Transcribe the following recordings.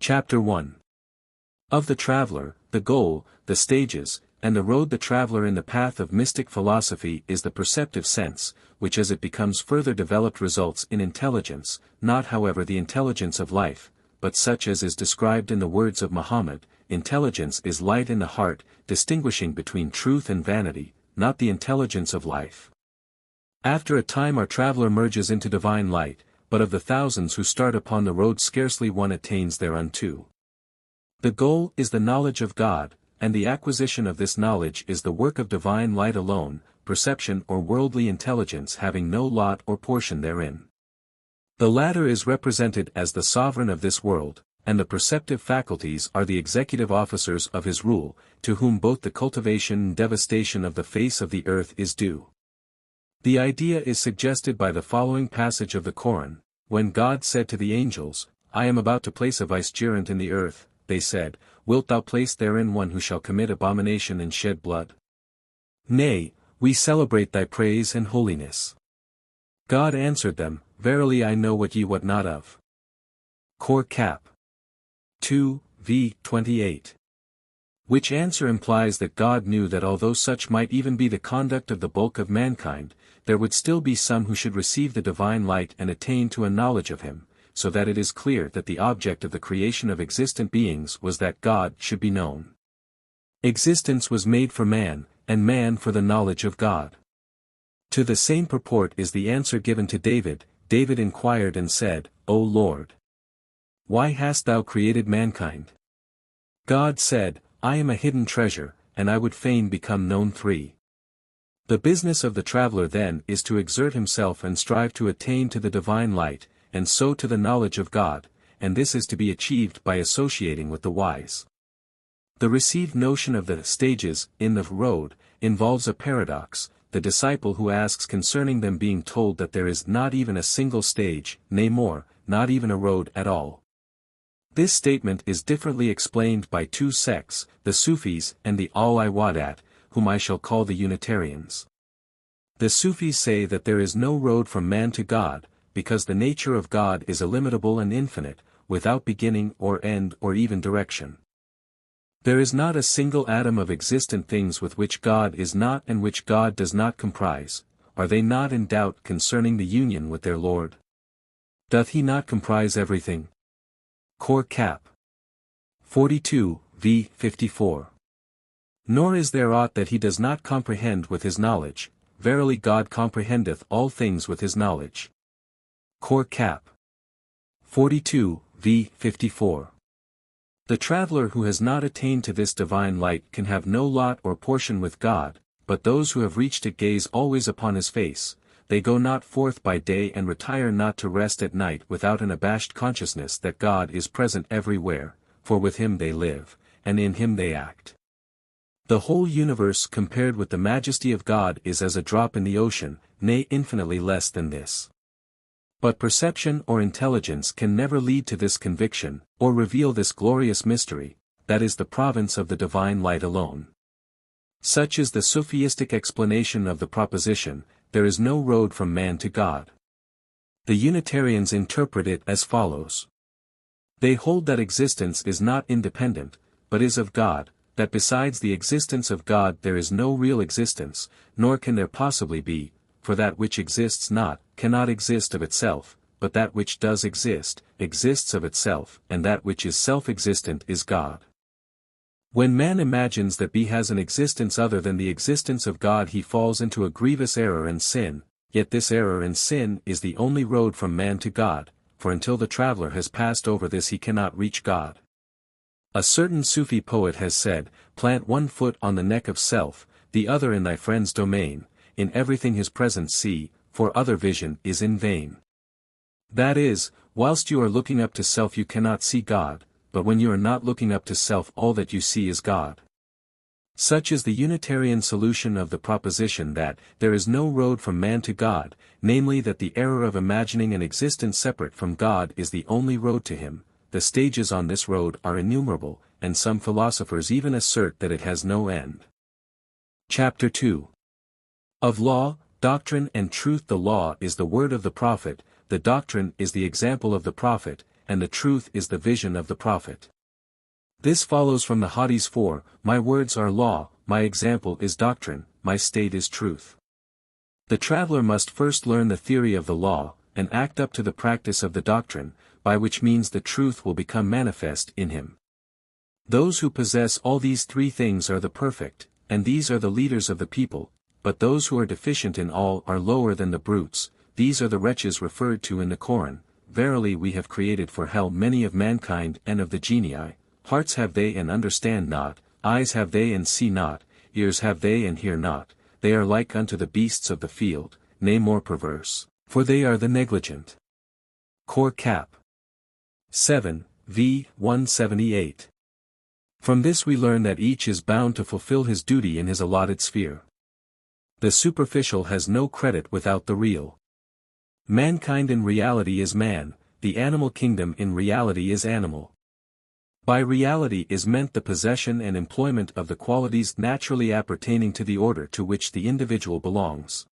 Chapter 1. Of the traveler, the goal, the stages, and the road. The traveler in the path of mystic philosophy is the perceptive sense, which as it becomes further developed results in intelligence, not however the intelligence of life, but such as is described in the words of Muhammad, intelligence is light in the heart, distinguishing between truth and vanity, not the intelligence of life. After a time our traveler merges into divine light, but of the thousands who start upon the road scarcely one attains thereunto. The goal is the knowledge of God, and the acquisition of this knowledge is the work of divine light alone, perception or worldly intelligence having no lot or portion therein. The latter is represented as the sovereign of this world, and the perceptive faculties are the executive officers of his rule, to whom both the cultivation and devastation of the face of the earth is due. The idea is suggested by the following passage of the Qur'an, when God said to the angels, "I am about to place a vicegerent in the earth," they said, "Wilt thou place therein one who shall commit abomination and shed blood? Nay, we celebrate thy praise and holiness." God answered them, "Verily I know what ye wot not of." Qur Cap. 2, v. 28. Which answer implies that God knew that although such might even be the conduct of the bulk of mankind, there would still be some who should receive the divine light and attain to a knowledge of him, so that it is clear that the object of the creation of existent beings was that God should be known. Existence was made for man, and man for the knowledge of God. To the same purport is the answer given to David. David inquired and said, "O Lord, why hast thou created mankind?" God said, "I am a hidden treasure, and I would fain become known. 3. The business of the traveler then is to exert himself and strive to attain to the divine light, and so to the knowledge of God, and this is to be achieved by associating with the wise. The received notion of the stages in the road involves a paradox, the disciple who asks concerning them being told that there is not even a single stage, nay more, not even a road at all. This statement is differently explained by two sects, the Sufis and the Al-Iwadat, whom I shall call the Unitarians. The Sufis say that there is no road from man to God, because the nature of God is illimitable and infinite, without beginning or end or even direction. There is not a single atom of existent things with which God is not and which God does not comprise. Are they not in doubt concerning the union with their Lord? Doth he not comprise everything? Qur Cap. 42, v. 54. Nor is there aught that he does not comprehend with his knowledge. Verily God comprehendeth all things with his knowledge. Qur Cap. 42, v. 54. The traveler who has not attained to this divine light can have no lot or portion with God, but those who have reached it gaze always upon his face. They go not forth by day and retire not to rest at night without an abashed consciousness that God is present everywhere, for with him they live, and in him they act. The whole universe compared with the majesty of God is as a drop in the ocean, nay infinitely less than this. But perception or intelligence can never lead to this conviction, or reveal this glorious mystery, that is the province of the divine light alone. Such is the Sufistic explanation of the proposition, there is no road from man to God. The Unitarians interpret it as follows. They hold that existence is not independent, but is of God, that besides the existence of God there is no real existence, nor can there possibly be, for that which exists not, cannot exist of itself, but that which does exist, exists of itself, and that which is self-existent is God. When man imagines that he has an existence other than the existence of God he falls into a grievous error and sin, yet this error and sin is the only road from man to God, for until the traveler has passed over this he cannot reach God. A certain Sufi poet has said, "Plant one foot on the neck of self, the other in thy friend's domain, in everything his presence see, for other vision is in vain." That is, whilst you are looking up to self you cannot see God, but when you are not looking up to self all that you see is God. Such is the Unitarian solution of the proposition that there is no road from man to God, namely that the error of imagining an existence separate from God is the only road to him. The stages on this road are innumerable, and some philosophers even assert that it has no end. Chapter 2. Of Law, Doctrine and Truth. The law is the word of the prophet, the doctrine is the example of the prophet, and the truth is the vision of the prophet. This follows from the Hadith 4, my words are law, my example is doctrine, my state is truth. The traveler must first learn the theory of the law, and act up to the practice of the doctrine, by which means the truth will become manifest in him. Those who possess all these three things are the perfect, and these are the leaders of the people, but those who are deficient in all are lower than the brutes, these are the wretches referred to in the Qur'an. Verily we have created for hell many of mankind and of the genii, hearts have they and understand not, eyes have they and see not, ears have they and hear not, they are like unto the beasts of the field, nay more perverse, for they are the negligent. Cor Cap. 7, v. 178. From this we learn that each is bound to fulfill his duty in his allotted sphere. The superficial has no credit without the real. Mankind in reality is man, the animal kingdom in reality is animal. By reality is meant the possession and employment of the qualities naturally appertaining to the order to which the individual belongs.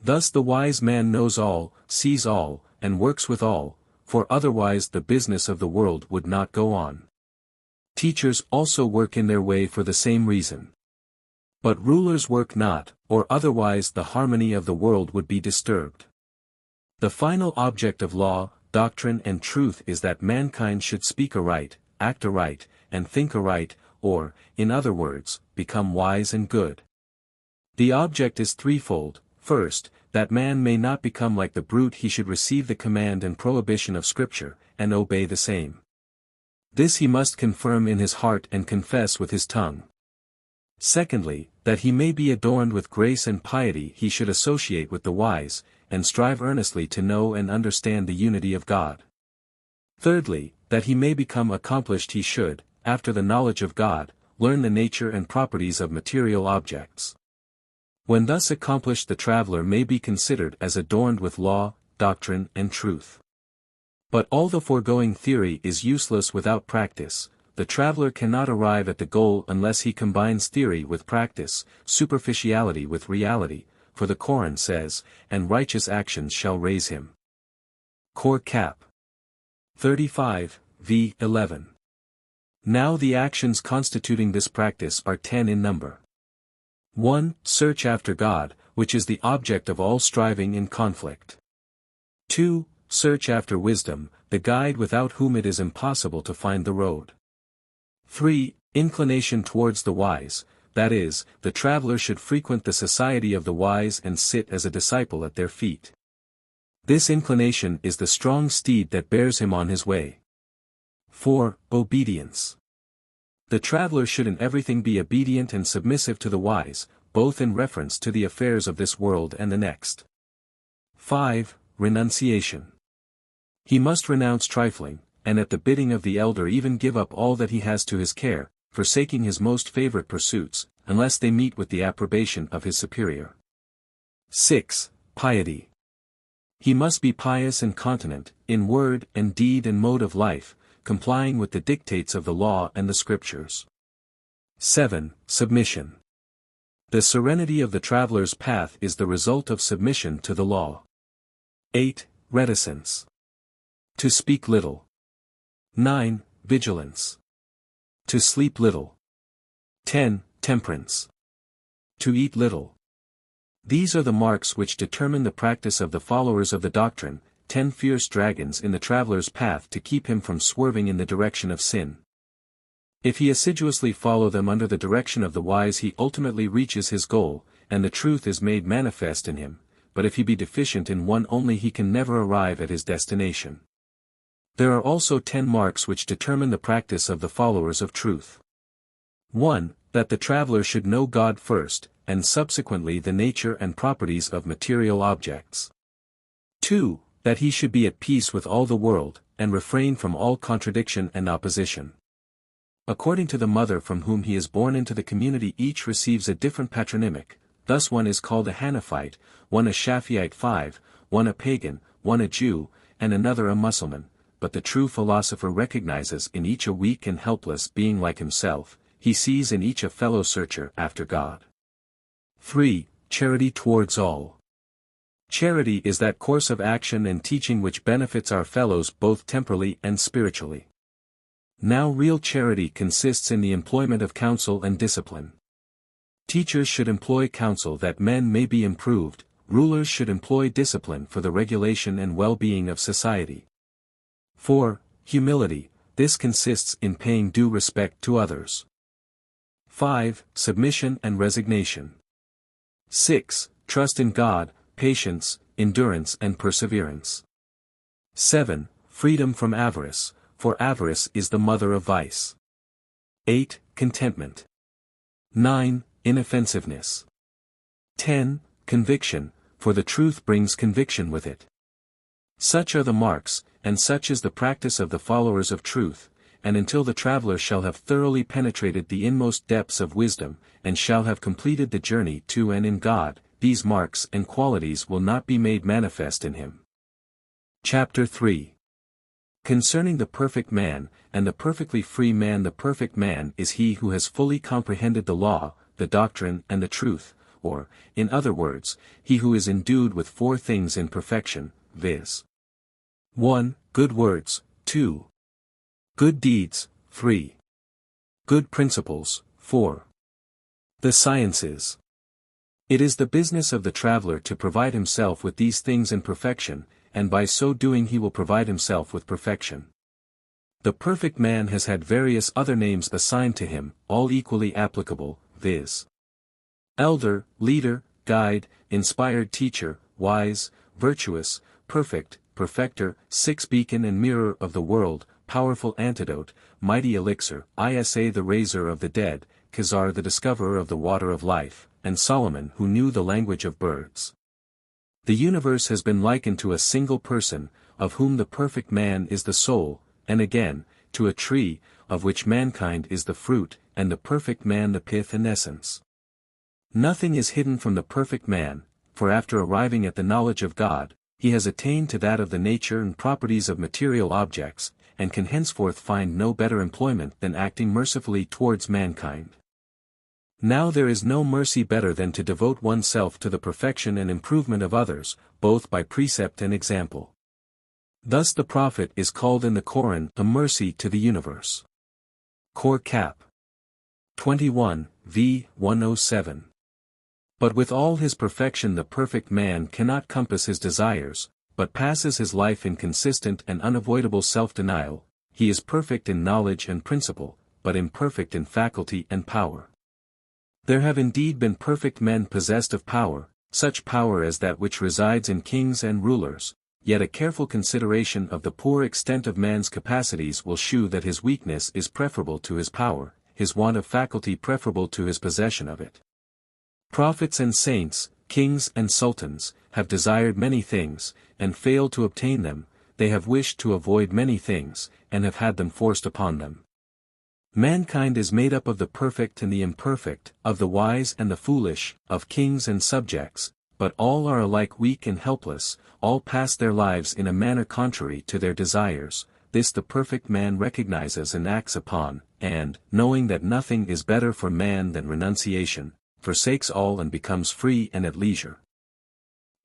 Thus the wise man knows all, sees all, and works with all, for otherwise the business of the world would not go on. Teachers also work in their way for the same reason. But rulers work not, or otherwise the harmony of the world would be disturbed. The final object of law, doctrine and truth is that mankind should speak aright, act aright, and think aright, or, in other words, become wise and good. The object is threefold. First, that man may not become like the brute, he should receive the command and prohibition of Scripture, and obey the same. This he must confirm in his heart and confess with his tongue. Secondly, that he may be adorned with grace and piety, he should associate with the wise, and strive earnestly to know and understand the unity of God. Thirdly, that he may become accomplished, he should, after the knowledge of God, learn the nature and properties of material objects. When thus accomplished, the traveler may be considered as adorned with law, doctrine and truth. But all the foregoing theory is useless without practice. The traveler cannot arrive at the goal unless he combines theory with practice, superficiality with reality, for the Qur'an says, and righteous actions shall raise him. Cor Cap. 35, v. 11. Now the actions constituting this practice are 10 in number. 1. Search after God, which is the object of all striving in conflict. 2. Search after wisdom, the guide without whom it is impossible to find the road. 3. Inclination towards the wise, that is, the traveler should frequent the society of the wise and sit as a disciple at their feet. This inclination is the strong steed that bears him on his way. 4. Obedience. The traveler should in everything be obedient and submissive to the wise, both in reference to the affairs of this world and the next. 5. Renunciation. He must renounce trifling, and at the bidding of the elder even give up all that he has to his care, forsaking his most favorite pursuits, unless they meet with the approbation of his superior. 6. Piety. He must be pious and continent, in word and deed and mode of life, complying with the dictates of the law and the Scriptures. 7. Submission. The serenity of the traveler's path is the result of submission to the law. 8. Reticence. To speak little. 9. Vigilance. To sleep little. 10. Temperance. To eat little. These are the marks which determine the practice of the followers of the doctrine, 10 fierce dragons in the traveler's path to keep him from swerving in the direction of sin. If he assiduously follow them under the direction of the wise, he ultimately reaches his goal, and the truth is made manifest in him, but if he be deficient in one only, he can never arrive at his destination. There are also 10 marks which determine the practice of the followers of truth. 1. That the traveler should know God first, and subsequently the nature and properties of material objects. 2. That he should be at peace with all the world, and refrain from all contradiction and opposition. According to the mother from whom he is born into the community, each receives a different patronymic, thus one is called a Hanaphite, one a Shafi'ite, 5, one a pagan, one a Jew, and another a Mussulman. But the true philosopher recognizes in each a weak and helpless being like himself, he sees in each a fellow searcher after God. 3. Charity towards all. Charity is that course of action and teaching which benefits our fellows both temporally and spiritually. Now real charity consists in the employment of counsel and discipline. Teachers should employ counsel that men may be improved, rulers should employ discipline for the regulation and well-being of society. 4. Humility, this consists in paying due respect to others. 5. Submission and resignation. 6. Trust in God, patience, endurance and perseverance. 7. Freedom from avarice, for avarice is the mother of vice. 8. Contentment. 9. Inoffensiveness. 10. Conviction, for the truth brings conviction with it. Such are the marks, and such is the practice of the followers of truth, and until the traveler shall have thoroughly penetrated the inmost depths of wisdom, and shall have completed the journey to and in God, these marks and qualities will not be made manifest in him. Chapter 3. Concerning the perfect man, and the perfectly free man. The perfect man is he who has fully comprehended the law, the doctrine and the truth, or, in other words, he who is endued with 4 things in perfection, viz. 1. Good words, 2. Good deeds, 3. Good principles, 4. The sciences. It is the business of the traveler to provide himself with these things in perfection, and by so doing he will provide himself with perfection. The perfect man has had various other names assigned to him, all equally applicable, viz. Elder, leader, guide, inspired teacher, wise, virtuous, perfect, perfecter, 6 beacon and mirror of the world, powerful antidote, mighty elixir, Isa the raiser of the dead, Khazar the discoverer of the water of life, and Solomon who knew the language of birds. The universe has been likened to a single person, of whom the perfect man is the soul, and again, to a tree, of which mankind is the fruit, and the perfect man the pith and essence. Nothing is hidden from the perfect man, for after arriving at the knowledge of God, he has attained to that of the nature and properties of material objects, and can henceforth find no better employment than acting mercifully towards mankind. Now there is no mercy better than to devote oneself to the perfection and improvement of others, both by precept and example. Thus the Prophet is called in the Qur'an a mercy to the universe. Qur Cap. 21, v. 107. But with all his perfection the perfect man cannot compass his desires, but passes his life in consistent and unavoidable self-denial. He is perfect in knowledge and principle, but imperfect in faculty and power. There have indeed been perfect men possessed of power, such power as that which resides in kings and rulers, yet a careful consideration of the poor extent of man's capacities will shew that his weakness is preferable to his power, his want of faculty preferable to his possession of it. Prophets and saints, kings and sultans, have desired many things, and failed to obtain them. They have wished to avoid many things, and have had them forced upon them. Mankind is made up of the perfect and the imperfect, of the wise and the foolish, of kings and subjects, but all are alike weak and helpless, all pass their lives in a manner contrary to their desires. This the perfect man recognizes and acts upon, and, knowing that nothing is better for man than renunciation, forsakes all and becomes free and at leisure.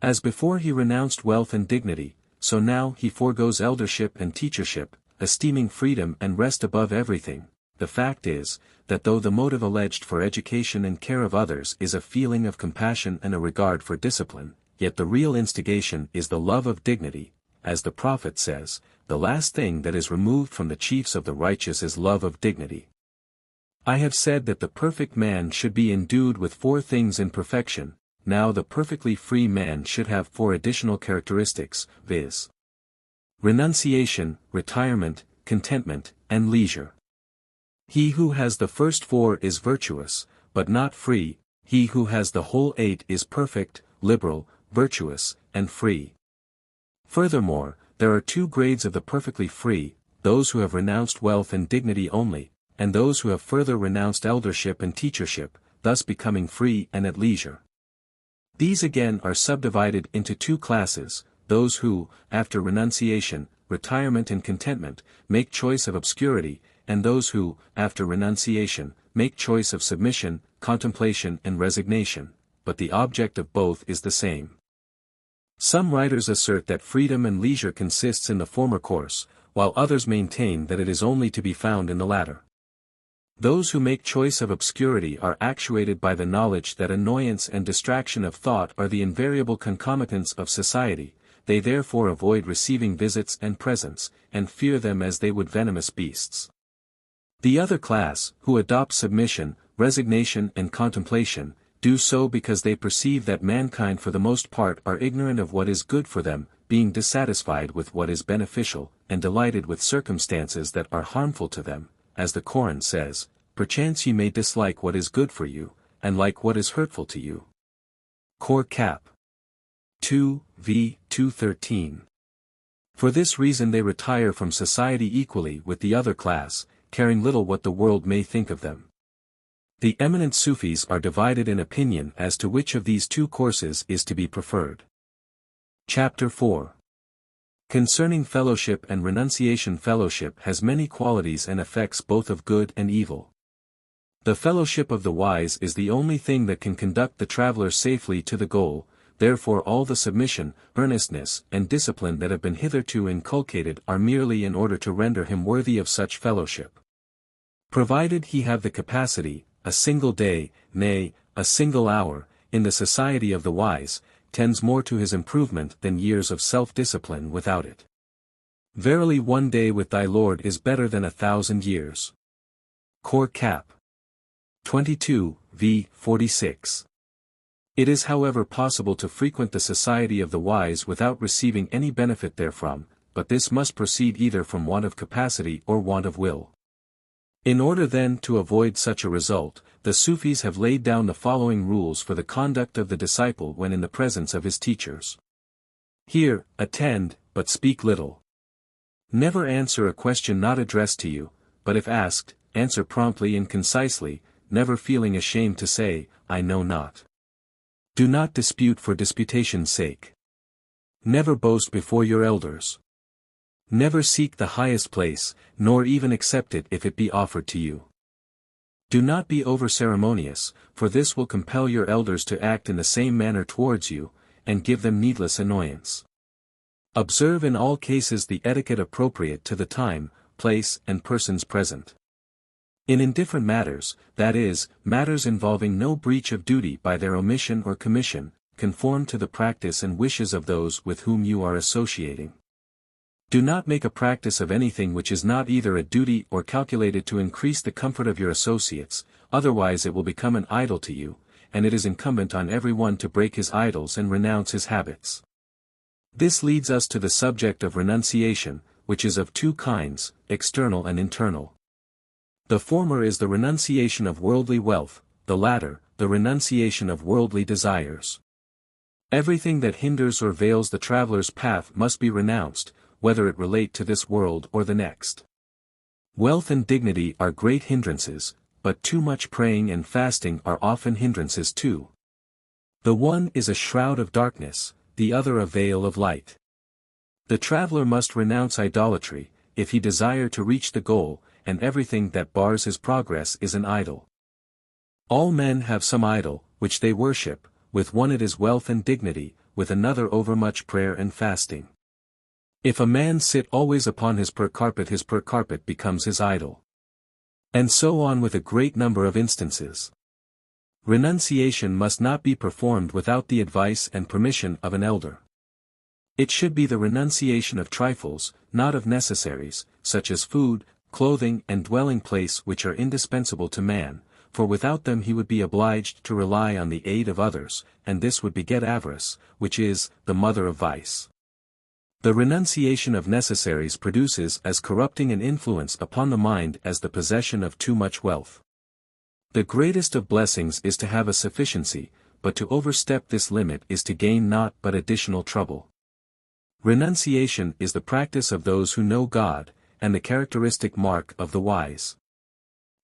As before he renounced wealth and dignity, so now he foregoes eldership and teachership, esteeming freedom and rest above everything. The fact is, that though the motive alleged for education and care of others is a feeling of compassion and a regard for discipline, yet the real instigation is the love of dignity. As the Prophet says, the last thing that is removed from the chiefs of the righteous is love of dignity. I have said that the perfect man should be endued with 4 things in perfection. Now the perfectly free man should have 4 additional characteristics, viz. Renunciation, retirement, contentment, and leisure. He who has the first 4 is virtuous, but not free. He who has the whole 8 is perfect, liberal, virtuous, and free. Furthermore, there are 2 grades of the perfectly free, those who have renounced wealth and dignity only, and those who have further renounced eldership and teachership, thus becoming free and at leisure. These again are subdivided into 2 classes, those who, after renunciation, retirement and contentment, make choice of obscurity, and those who, after renunciation, make choice of submission, contemplation and resignation, but the object of both is the same. Some writers assert that freedom and leisure consists in the former course, while others maintain that it is only to be found in the latter. Those who make choice of obscurity are actuated by the knowledge that annoyance and distraction of thought are the invariable concomitants of society. They therefore avoid receiving visits and presents, and fear them as they would venomous beasts. The other class, who adopt submission, resignation and contemplation, do so because they perceive that mankind for the most part are ignorant of what is good for them, being dissatisfied with what is beneficial, and delighted with circumstances that are harmful to them, as the Qur'an says, perchance ye may dislike what is good for you, and like what is hurtful to you. Qur Cap. 2, v. 213. For this reason they retire from society equally with the other class, caring little what the world may think of them. The eminent Sufis are divided in opinion as to which of these two courses is to be preferred. Chapter 4. Concerning fellowship and renunciation. Fellowship has many qualities and effects both of good and evil. The fellowship of the wise is the only thing that can conduct the traveler safely to the goal, therefore all the submission, earnestness, and discipline that have been hitherto inculcated are merely in order to render him worthy of such fellowship. Provided he have the capacity, a single day, nay, a single hour, in the society of the wise, tends more to his improvement than years of self-discipline without it. Verily one day with thy Lord is better than 1,000 years. Qur Cap. 22, v. 46. It is however possible to frequent the society of the wise without receiving any benefit therefrom, but this must proceed either from want of capacity or want of will. In order then to avoid such a result, the Sufis have laid down the following rules for the conduct of the disciple when in the presence of his teachers. Hear, attend, but speak little. Never answer a question not addressed to you, but if asked, answer promptly and concisely, never feeling ashamed to say, I know not. Do not dispute for disputation's sake. Never boast before your elders. Never seek the highest place, nor even accept it if it be offered to you. Do not be over-ceremonious, for this will compel your elders to act in the same manner towards you, and give them needless annoyance. Observe in all cases the etiquette appropriate to the time, place and persons present. In indifferent matters, that is, matters involving no breach of duty by their omission or commission, conform to the practice and wishes of those with whom you are associating. Do not make a practice of anything which is not either a duty or calculated to increase the comfort of your associates, otherwise it will become an idol to you, and it is incumbent on everyone to break his idols and renounce his habits. This leads us to the subject of renunciation, which is of two kinds, external and internal. The former is the renunciation of worldly wealth, the latter, the renunciation of worldly desires. Everything that hinders or veils the traveler's path must be renounced, whether it relate to this world or the next. Wealth and dignity are great hindrances, but too much praying and fasting are often hindrances too. The one is a shroud of darkness, the other a veil of light. The traveler must renounce idolatry, if he desire to reach the goal, and everything that bars his progress is an idol. All men have some idol, which they worship, with one it is wealth and dignity, with another overmuch prayer and fasting. If a man sit always upon his per carpet becomes his idol. And so on with a great number of instances. Renunciation must not be performed without the advice and permission of an elder. It should be the renunciation of trifles, not of necessaries, such as food, clothing and dwelling place which are indispensable to man, for without them he would be obliged to rely on the aid of others, and this would beget avarice, which is the mother of vice. The renunciation of necessaries produces as corrupting an influence upon the mind as the possession of too much wealth. The greatest of blessings is to have a sufficiency, but to overstep this limit is to gain naught but additional trouble. Renunciation is the practice of those who know God, and the characteristic mark of the wise.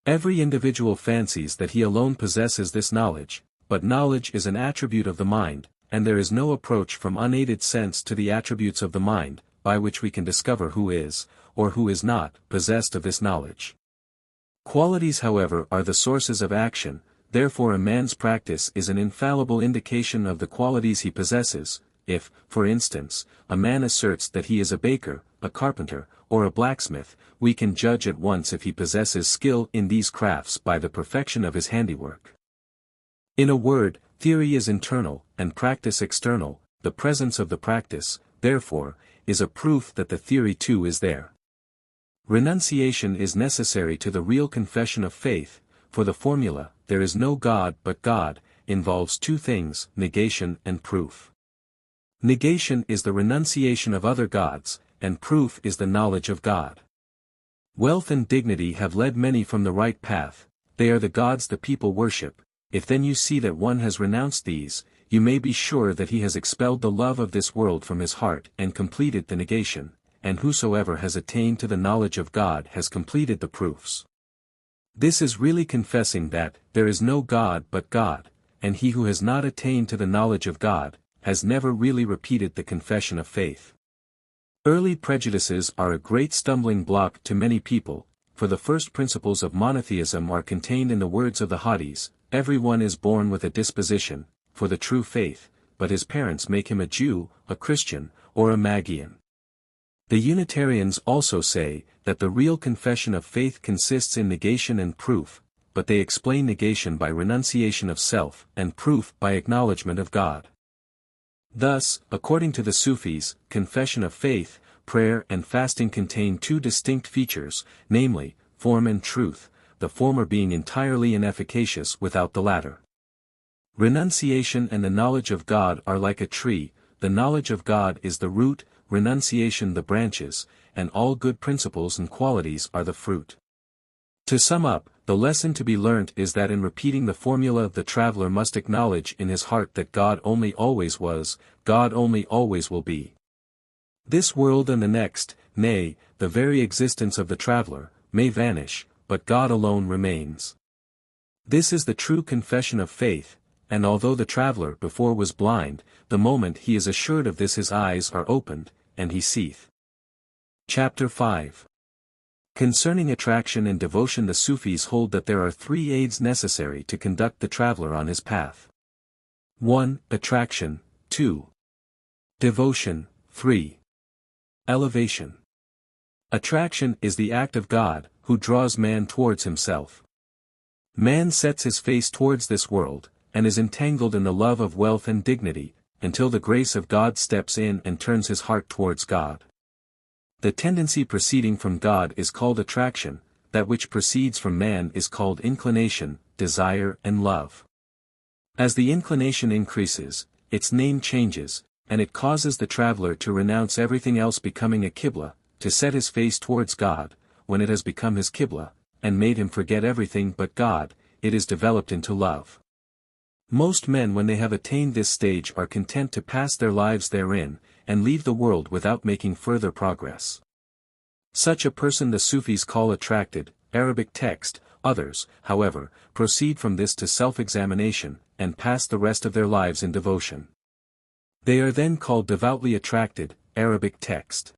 Every individual fancies that he alone possesses this knowledge, but knowledge is an attribute of the mind, and there is no approach from unaided sense to the attributes of the mind, by which we can discover who is, or who is not, possessed of this knowledge. Qualities however are the sources of action, therefore a man's practice is an infallible indication of the qualities he possesses. If, for instance, a man asserts that he is a baker, a carpenter, or a blacksmith, we can judge at once if he possesses skill in these crafts by the perfection of his handiwork. In a word, theory is internal, and practice external. The presence of the practice, therefore, is a proof that the theory too is there. Renunciation is necessary to the real confession of faith, for the formula, "there is no God but God," involves two things, negation and proof. Negation is the renunciation of other gods, and proof is the knowledge of God. Wealth and dignity have led many from the right path, they are the gods the people worship. If then you see that one has renounced these, you may be sure that he has expelled the love of this world from his heart and completed the negation, and whosoever has attained to the knowledge of God has completed the proofs. This is really confessing that there is no God but God, and he who has not attained to the knowledge of God, has never really repeated the confession of faith. Early prejudices are a great stumbling block to many people, for the first principles of monotheism are contained in the words of the Hadiths, "Everyone is born with a disposition for the true faith, but his parents make him a Jew, a Christian, or a Magian." The Unitarians also say that the real confession of faith consists in negation and proof, but they explain negation by renunciation of self and proof by acknowledgement of God. Thus, according to the Sufis, confession of faith, prayer and fasting contain two distinct features, namely, form and truth, the former being entirely inefficacious without the latter. Renunciation and the knowledge of God are like a tree, the knowledge of God is the root, renunciation the branches, and all good principles and qualities are the fruit. To sum up, the lesson to be learnt is that in repeating the formula the traveler must acknowledge in his heart that God only always was, God only always will be. This world and the next, nay, the very existence of the traveler, may vanish, but God alone remains. This is the true confession of faith, and although the traveler before was blind, the moment he is assured of this his eyes are opened, and he seeth. Chapter 5. Concerning attraction and devotion, the Sufis hold that there are three aids necessary to conduct the traveler on his path. 1. Attraction. 2. Devotion. 3. Elevation. Attraction is the act of God, who draws man towards himself. Man sets his face towards this world, and is entangled in the love of wealth and dignity, until the grace of God steps in and turns his heart towards God. The tendency proceeding from God is called attraction, that which proceeds from man is called inclination, desire and love. As the inclination increases, its name changes, and it causes the traveler to renounce everything else, becoming a Qibla, to set his face towards God. When it has become his Qibla, and made him forget everything but God, it is developed into love. Most men when they have attained this stage are content to pass their lives therein, and leave the world without making further progress. Such a person the Sufis call attracted, Arabic text. Others, however, proceed from this to self-examination, and pass the rest of their lives in devotion. They are then called devoutly attracted, Arabic text.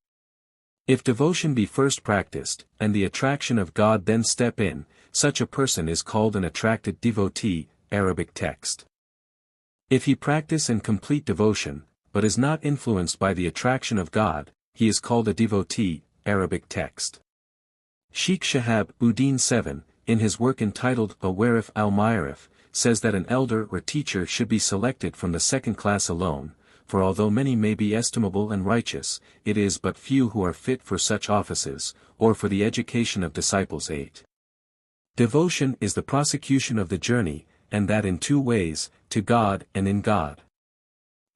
If devotion be first practiced, and the attraction of God then step in, such a person is called an attracted devotee, Arabic text. If he practice and complete devotion, but is not influenced by the attraction of God, he is called a devotee, Arabic text. Sheikh Shahab Uddin 7, in his work entitled Awarif al-Ma'arif, says that an elder or teacher should be selected from the second class alone, for although many may be estimable and righteous, it is but few who are fit for such offices, or for the education of disciples. 8. Devotion is the prosecution of the journey, and that in two ways, to God and in God.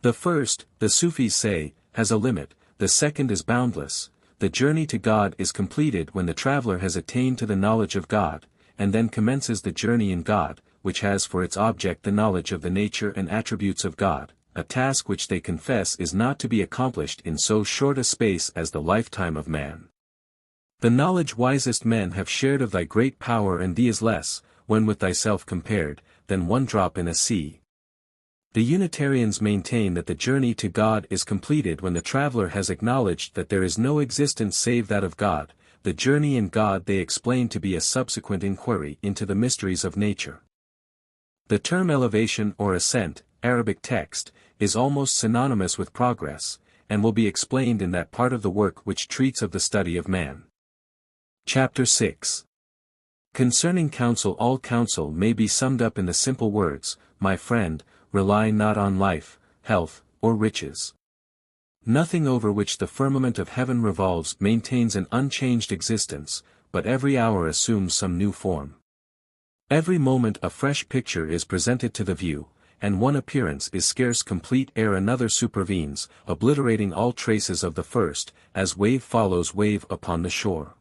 The first, the Sufis say, has a limit, the second is boundless. The journey to God is completed when the traveler has attained to the knowledge of God, and then commences the journey in God, which has for its object the knowledge of the nature and attributes of God, a task which they confess is not to be accomplished in so short a space as the lifetime of man. The knowledge wisest men have shared of thy great power, and thee is less, when with thyself compared, than one drop in a sea. The Unitarians maintain that the journey to God is completed when the traveler has acknowledged that there is no existence save that of God. The journey in God they explain to be a subsequent inquiry into the mysteries of nature. The term elevation or ascent, Arabic text, is almost synonymous with progress, and will be explained in that part of the work which treats of the study of man. Chapter 6. Concerning counsel, all counsel may be summed up in the simple words, my friend, rely not on life, health, or riches. Nothing over which the firmament of heaven revolves maintains an unchanged existence, but every hour assumes some new form. Every moment a fresh picture is presented to the view, and one appearance is scarce complete ere another supervenes, obliterating all traces of the first, as wave follows wave upon the shore.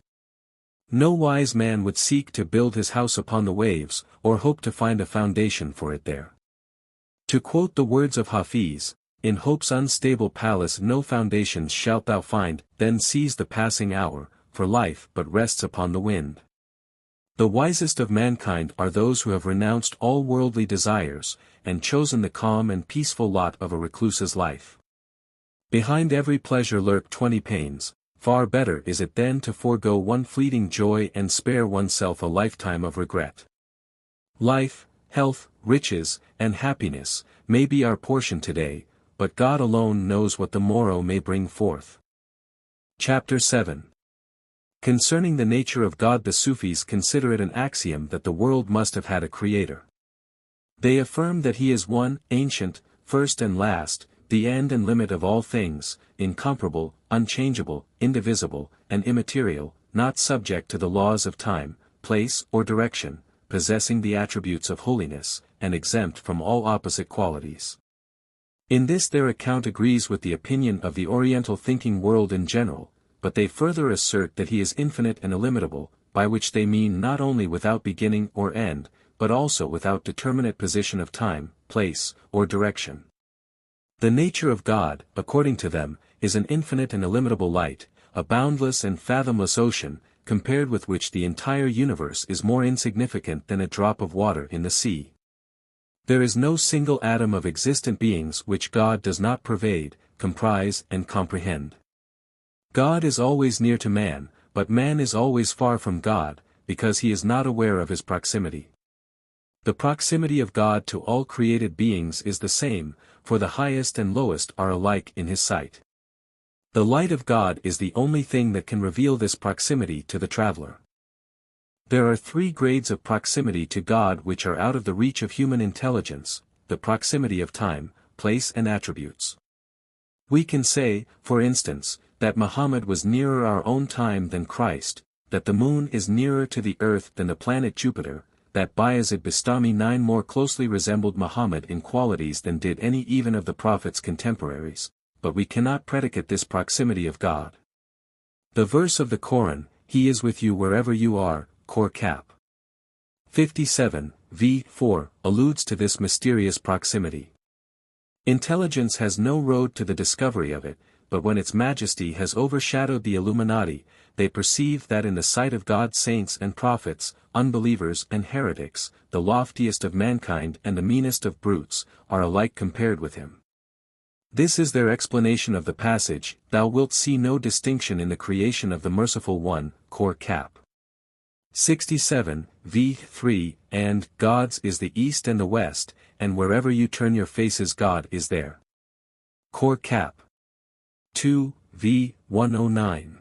No wise man would seek to build his house upon the waves, or hope to find a foundation for it there. To quote the words of Hafiz, in hope's unstable palace no foundations shalt thou find, then seize the passing hour, for life but rests upon the wind. The wisest of mankind are those who have renounced all worldly desires, and chosen the calm and peaceful lot of a recluse's life. Behind every pleasure lurk 20 pains, far better is it then to forego one fleeting joy and spare oneself a lifetime of regret. Life, health, riches, and happiness, may be our portion today, but God alone knows what the morrow may bring forth. Chapter 7. Concerning the nature of God, the Sufis consider it an axiom that the world must have had a creator. They affirm that he is one, ancient, first and last, the end and limit of all things, incomparable, unchangeable, indivisible, and immaterial, not subject to the laws of time, place, or direction, possessing the attributes of holiness, and exempt from all opposite qualities. In this their account agrees with the opinion of the Oriental thinking world in general, but they further assert that he is infinite and illimitable, by which they mean not only without beginning or end, but also without determinate position of time, place, or direction. The nature of God, according to them, is an infinite and illimitable light, a boundless and fathomless ocean, compared with which the entire universe is more insignificant than a drop of water in the sea. There is no single atom of existent beings which God does not pervade, comprise, and comprehend. God is always near to man, but man is always far from God, because he is not aware of his proximity. The proximity of God to all created beings is the same, for the highest and lowest are alike in his sight. The light of God is the only thing that can reveal this proximity to the traveler. There are 3 grades of proximity to God which are out of the reach of human intelligence: the proximity of time, place and attributes. We can say, for instance, that Muhammad was nearer our own time than Christ, that the moon is nearer to the earth than the planet Jupiter, that Bayezid Bastami IX more closely resembled Muhammad in qualities than did any even of the Prophet's contemporaries, but we cannot predicate this proximity of God. The verse of the Qur'an, He is with you wherever you are, Qur Cap. 57, v. 4, alludes to this mysterious proximity. Intelligence has no road to the discovery of it, but when its majesty has overshadowed the Illuminati, they perceive that in the sight of God's saints and prophets, unbelievers and heretics, the loftiest of mankind and the meanest of brutes, are alike compared with him. This is their explanation of the passage, Thou wilt see no distinction in the creation of the Merciful One, Qur Cap. 67, v. 3, and, God's is the east and the west, and wherever you turn your faces God is there. Qur Cap. 2, v. 109.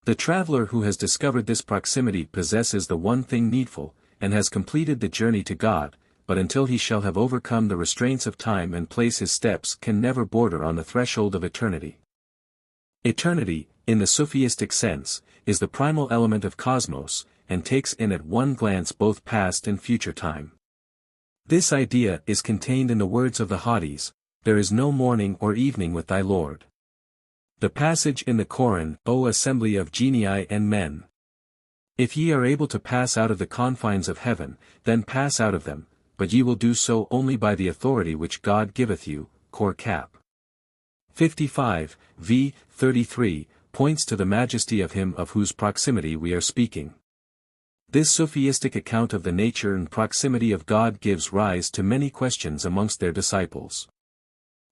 The traveler who has discovered this proximity possesses the one thing needful, and has completed the journey to God, but until he shall have overcome the restraints of time and place his steps can never border on the threshold of eternity. Eternity, in the Sufistic sense, is the primal element of cosmos, and takes in at one glance both past and future time. This idea is contained in the words of the Hadis, There is no morning or evening with thy Lord. The passage in the Qur'an, O assembly of genii and men. If ye are able to pass out of the confines of heaven, then pass out of them, but ye will do so only by the authority which God giveth you, Qur Cap. 55, v. 33, points to the majesty of him of whose proximity we are speaking. This Sufistic account of the nature and proximity of God gives rise to many questions amongst their disciples.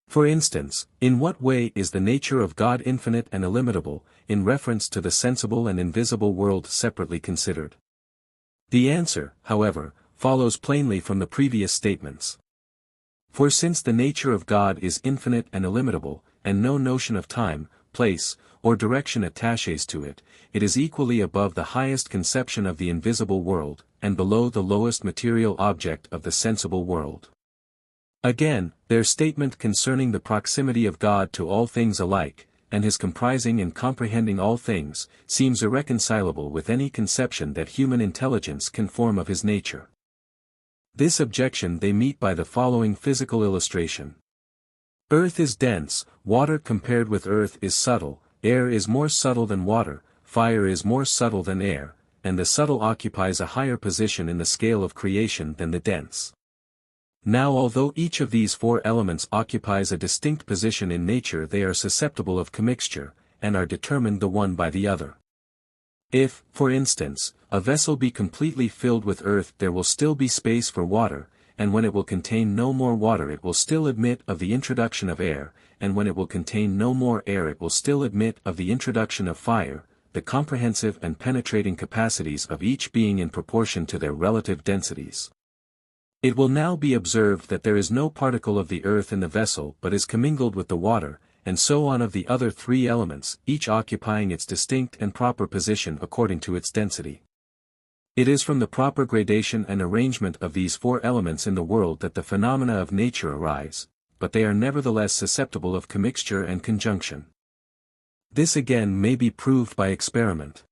For instance, in what way is the nature of God infinite and illimitable, in reference to the sensible and invisible world separately considered? The answer, however, follows plainly from the previous statements. For since the nature of God is infinite and illimitable, and no notion of time, place, or direction attaches to it, it is equally above the highest conception of the invisible world, and below the lowest material object of the sensible world. Again, their statement concerning the proximity of God to all things alike, and his comprising and comprehending all things, seems irreconcilable with any conception that human intelligence can form of his nature. This objection they meet by the following physical illustration. Earth is dense, water compared with earth is subtle, air is more subtle than water, fire is more subtle than air, and the subtle occupies a higher position in the scale of creation than the dense. Now although each of these four elements occupies a distinct position in nature, they are susceptible of commixture, and are determined the one by the other. If, for instance, a vessel be completely filled with earth, there will still be space for water, and when it will contain no more water it will still admit of the introduction of air, and when it will contain no more air it will still admit of the introduction of fire, the comprehensive and penetrating capacities of each being in proportion to their relative densities. It will now be observed that there is no particle of the earth in the vessel but is commingled with the water, and so on of the other three elements, each occupying its distinct and proper position according to its density. It is from the proper gradation and arrangement of these four elements in the world that the phenomena of nature arise, but they are nevertheless susceptible of commixture and conjunction. This again may be proved by experiment.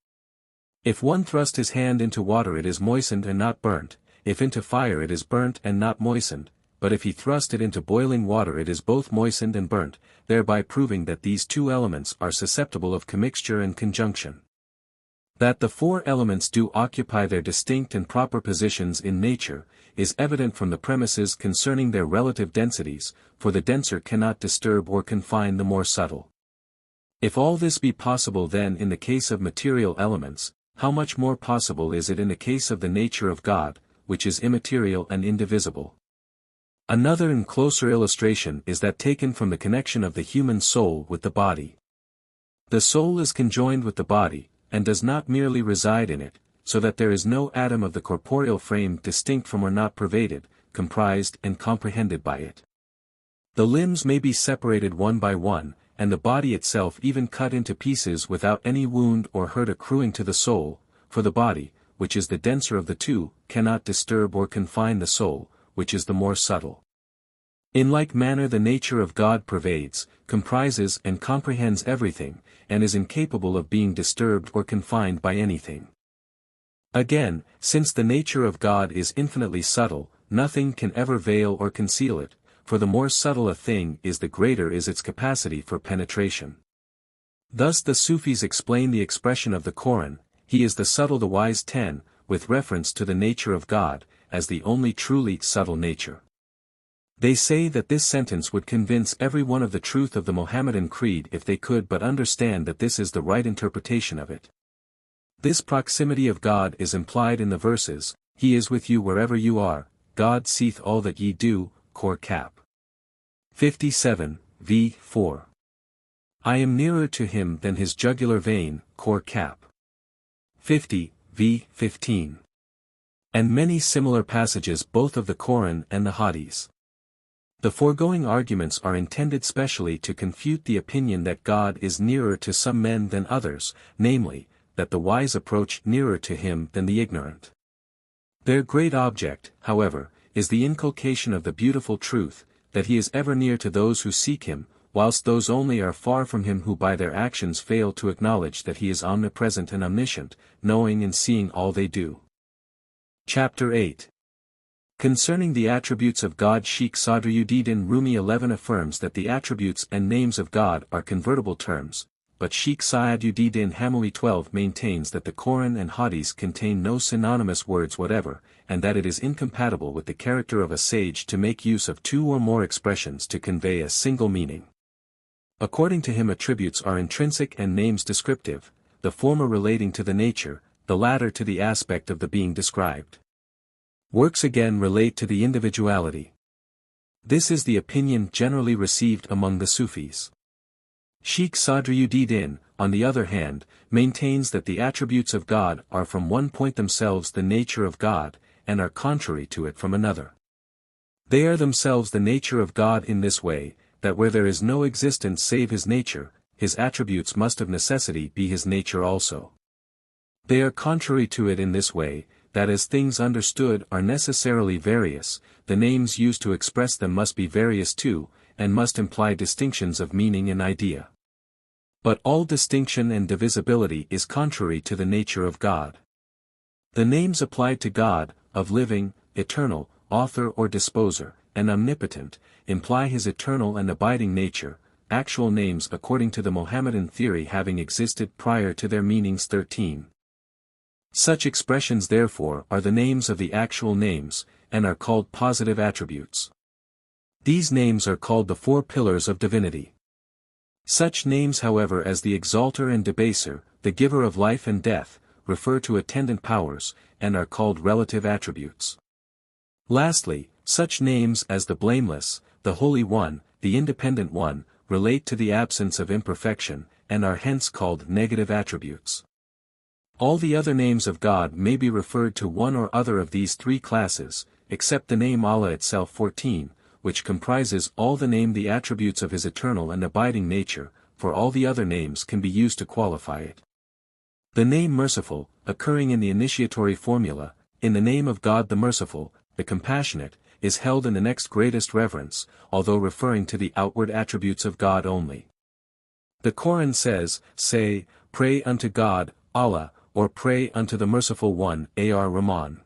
If one thrust his hand into water it is moistened and not burnt, if into fire it is burnt and not moistened, but if he thrust it into boiling water it is both moistened and burnt, thereby proving that these two elements are susceptible of commixture and conjunction. That the four elements do occupy their distinct and proper positions in nature, is evident from the premises concerning their relative densities, for the denser cannot disturb or confine the more subtle. If all this be possible then in the case of material elements, how much more possible is it in the case of the nature of God, which is immaterial and indivisible? Another and closer illustration is that taken from the connection of the human soul with the body. The soul is conjoined with the body, and does not merely reside in it, so that there is no atom of the corporeal frame distinct from or not pervaded, comprised and comprehended by it. The limbs may be separated one by one, and the body itself even cut into pieces without any wound or hurt accruing to the soul, for the body, which is the denser of the two, cannot disturb or confine the soul, which is the more subtle. In like manner the nature of God pervades, comprises and comprehends everything, and is incapable of being disturbed or confined by anything. Again, since the nature of God is infinitely subtle, nothing can ever veil or conceal it, for the more subtle a thing is the greater is its capacity for penetration. Thus the Sufis explain the expression of the Qur'an, "He is the subtle the wise 10, with reference to the nature of God, as the only truly subtle nature. They say that this sentence would convince every one of the truth of the Mohammedan creed if they could but understand that this is the right interpretation of it. This proximity of God is implied in the verses, "He is with you wherever you are, God seeth all that ye do," Qur Cap. 57, v. 4. "I am nearer to him than his jugular vein," Qur Cap. 50, v. 15. And many similar passages both of the Qur'an and the Hadith. The foregoing arguments are intended specially to confute the opinion that God is nearer to some men than others, namely, that the wise approach nearer to him than the ignorant. Their great object, however, is the inculcation of the beautiful truth, that he is ever near to those who seek him, whilst those only are far from him who by their actions fail to acknowledge that he is omnipresent and omniscient, knowing and seeing all they do. Chapter 8. Concerning the attributes of God, Sheikh Sadruddin Rumi 11 affirms that the attributes and names of God are convertible terms, but Sheikh Sayyiduddin Hamui 12 maintains that the Qur'an and Hadith contain no synonymous words whatever, and that it is incompatible with the character of a sage to make use of two or more expressions to convey a single meaning. According to him, attributes are intrinsic and names descriptive, the former relating to the nature, the latter to the aspect of the being described. Works again relate to the individuality. This is the opinion generally received among the Sufis. Sheikh Sadruddin, on the other hand, maintains that the attributes of God are from one point themselves the nature of God, and are contrary to it from another. They are themselves the nature of God in this way, that where there is no existence save his nature, his attributes must of necessity be his nature also. They are contrary to it in this way, that as things understood are necessarily various, the names used to express them must be various too, and must imply distinctions of meaning and idea. But all distinction and divisibility is contrary to the nature of God. The names applied to God, of living, eternal, author or disposer, and omnipotent, imply his eternal and abiding nature, actual names according to the Mohammedan theory having existed prior to their meanings 13. Such expressions therefore are the names of the actual names, and are called positive attributes. These names are called the four pillars of divinity. Such names however as the exalter and debaser, the giver of life and death, refer to attendant powers, and are called relative attributes. Lastly, such names as the blameless, the holy one, the independent one, relate to the absence of imperfection, and are hence called negative attributes. All the other names of God may be referred to one or other of these three classes, except the name Allah itself 14, which comprises all the attributes of his eternal and abiding nature, for all the other names can be used to qualify it. The name merciful, occurring in the initiatory formula, in the name of God the merciful, the compassionate, is held in the next greatest reverence, although referring to the outward attributes of God only. The Qur'an says, say, pray unto God, Allah, or pray unto the merciful one, Ar-Rahman.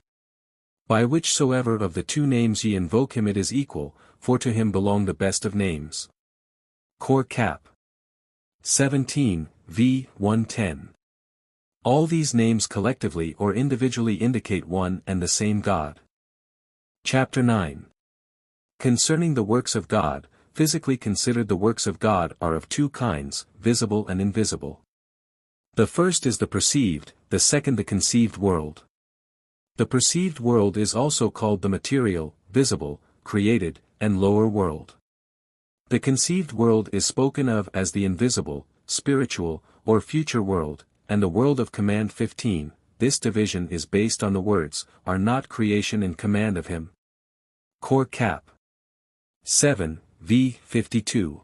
By whichsoever of the two names ye invoke him it is equal, for to him belong the best of names. Qur Cap. 17, v. 110. All these names collectively or individually indicate one and the same God. Chapter 9. Concerning the works of God, physically considered the works of God are of two kinds, visible and invisible. The first is the perceived, the second the conceived world. The perceived world is also called the material, visible, created, and lower world. The conceived world is spoken of as the invisible, spiritual, or future world, and the world of command 15, this division is based on the words, are not creation and command of him. Qur Cap. 7, v. 52.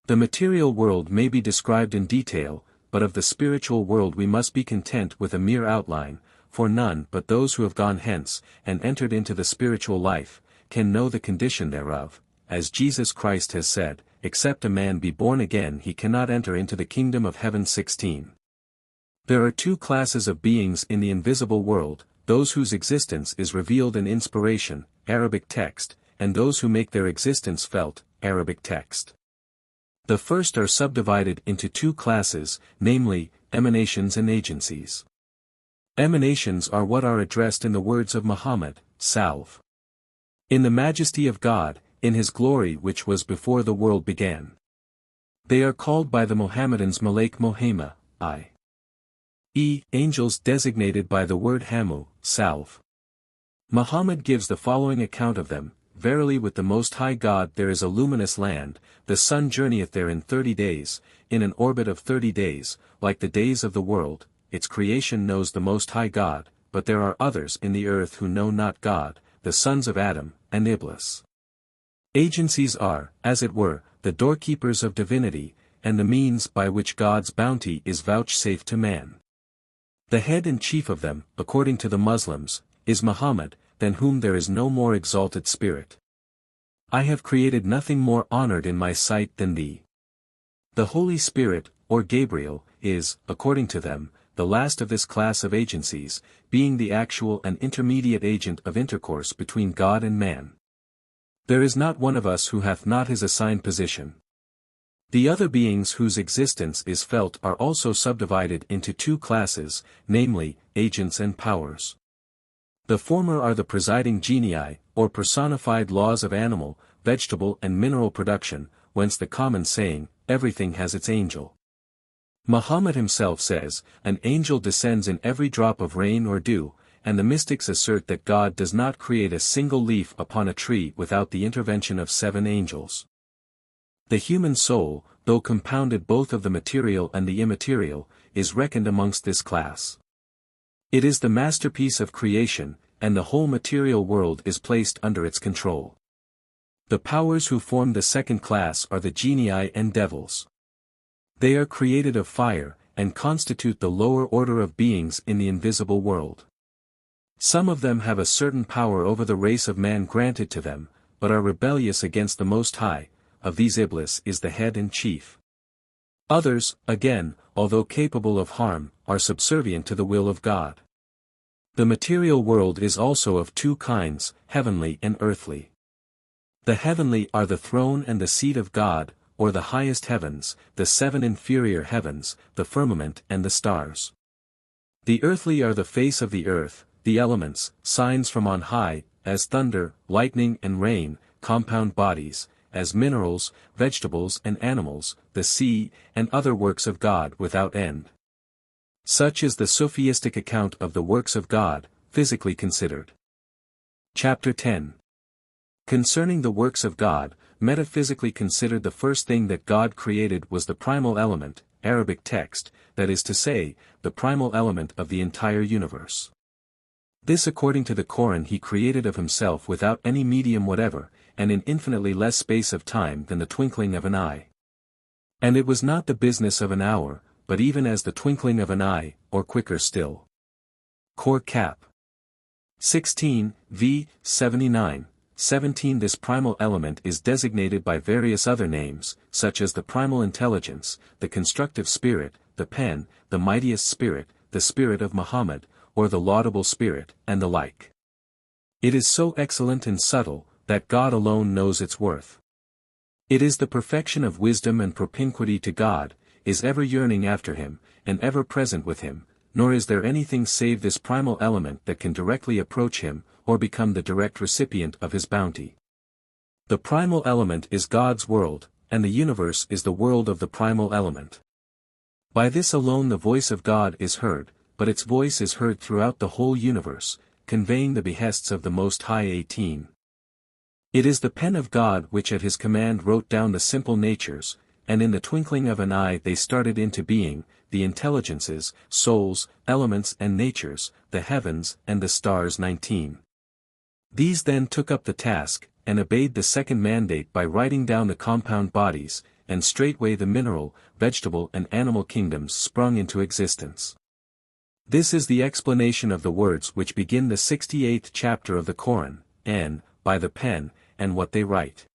The material world may be described in detail, but of the spiritual world we must be content with a mere outline, for none but those who have gone hence, and entered into the spiritual life, can know the condition thereof, as Jesus Christ has said, except a man be born again he cannot enter into the kingdom of heaven 16. There are two classes of beings in the invisible world, those whose existence is revealed in inspiration, Arabic text, and those who make their existence felt, Arabic text. The first are subdivided into two classes, namely, emanations and agencies. Emanations are what are addressed in the words of Muhammad, Salve. In the majesty of God, in his glory which was before the world began. They are called by the Mohammedans Malaik Mohema, i.e., angels designated by the word Hamu, Salve. Muhammad gives the following account of them, verily with the Most High God there is a luminous land, the sun journeyeth there in 30 days, in an orbit of 30 days, like the days of the world, its creation knows the Most High God, but there are others in the earth who know not God, the sons of Adam, and Iblis. Agencies are, as it were, the doorkeepers of divinity, and the means by which God's bounty is vouchsafed to man. The head and chief of them, according to the Muslims, is Muhammad, than whom there is no more exalted spirit. I have created nothing more honored in my sight than thee. The Holy Spirit, or Gabriel, is, according to them, the last of this class of agencies, being the actual and intermediate agent of intercourse between God and man. There is not one of us who hath not his assigned position. The other beings whose existence is felt are also subdivided into two classes, namely, agents and powers. The former are the presiding genii, or personified laws of animal, vegetable and mineral production, whence the common saying, everything has its angel. Muhammad himself says, an angel descends in every drop of rain or dew, and the mystics assert that God does not create a single leaf upon a tree without the intervention of 7 angels. The human soul, though compounded both of the material and the immaterial, is reckoned amongst this class. It is the masterpiece of creation, and the whole material world is placed under its control. The powers who form the second class are the genii and devils. They are created of fire, and constitute the lower order of beings in the invisible world. Some of them have a certain power over the race of man granted to them, but are rebellious against the Most High. Of these Iblis is the head and chief. Others, again, although capable of harm, are subservient to the will of God. The material world is also of two kinds, heavenly and earthly. The heavenly are the throne and the seat of God, or the highest heavens, the seven inferior heavens, the firmament and the stars. The earthly are the face of the earth, the elements, signs from on high, as thunder, lightning and rain, compound bodies, as minerals, vegetables and animals, the sea, and other works of God without end. Such is the Sufistic account of the works of God, physically considered. Chapter 10. Concerning the works of God, metaphysically considered, the first thing that God created was the primal element, Arabic text, that is to say, the primal element of the entire universe. This according to the Qur'an he created of himself without any medium whatever, and in infinitely less space of time than the twinkling of an eye. And it was not the business of an hour, but even as the twinkling of an eye, or quicker still. Cor Cap. 16, v. 79, 17. This primal element is designated by various other names, such as the primal intelligence, the constructive spirit, the pen, the mightiest spirit, the spirit of Muhammad, or the laudable spirit, and the like. It is so excellent and subtle, that God alone knows its worth. It is the perfection of wisdom and propinquity to God, is ever yearning after him, and ever present with him, nor is there anything save this primal element that can directly approach him, or become the direct recipient of his bounty. The primal element is God's world, and the universe is the world of the primal element. By this alone the voice of God is heard, but its voice is heard throughout the whole universe, conveying the behests of the Most High. 18. It is the pen of God which at his command wrote down the simple natures, and in the twinkling of an eye they started into being, the intelligences, souls, elements and natures, the heavens and the stars. 19. These then took up the task, and obeyed the second mandate by writing down the compound bodies, and straightway the mineral, vegetable and animal kingdoms sprung into existence. This is the explanation of the words which begin the 68th chapter of the Qur'an, and, by the pen, and what they write.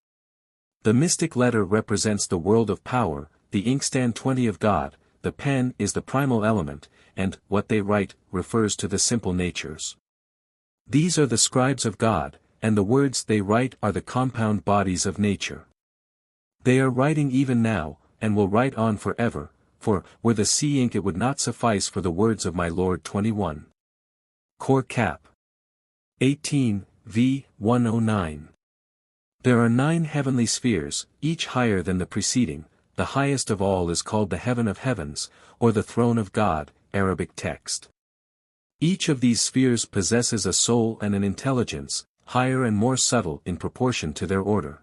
The mystic letter represents the world of power, the inkstand 20 of God, the pen is the primal element, and, what they write, refers to the simple natures. These are the scribes of God, and the words they write are the compound bodies of nature. They are writing even now, and will write on forever, for, were the sea ink it would not suffice for the words of my Lord. 21. Cor Cap. 18, v. 109. There are 9 heavenly spheres, each higher than the preceding. The highest of all is called the heaven of heavens, or the throne of God, Arabic text. Each of these spheres possesses a soul and an intelligence, higher and more subtle in proportion to their order.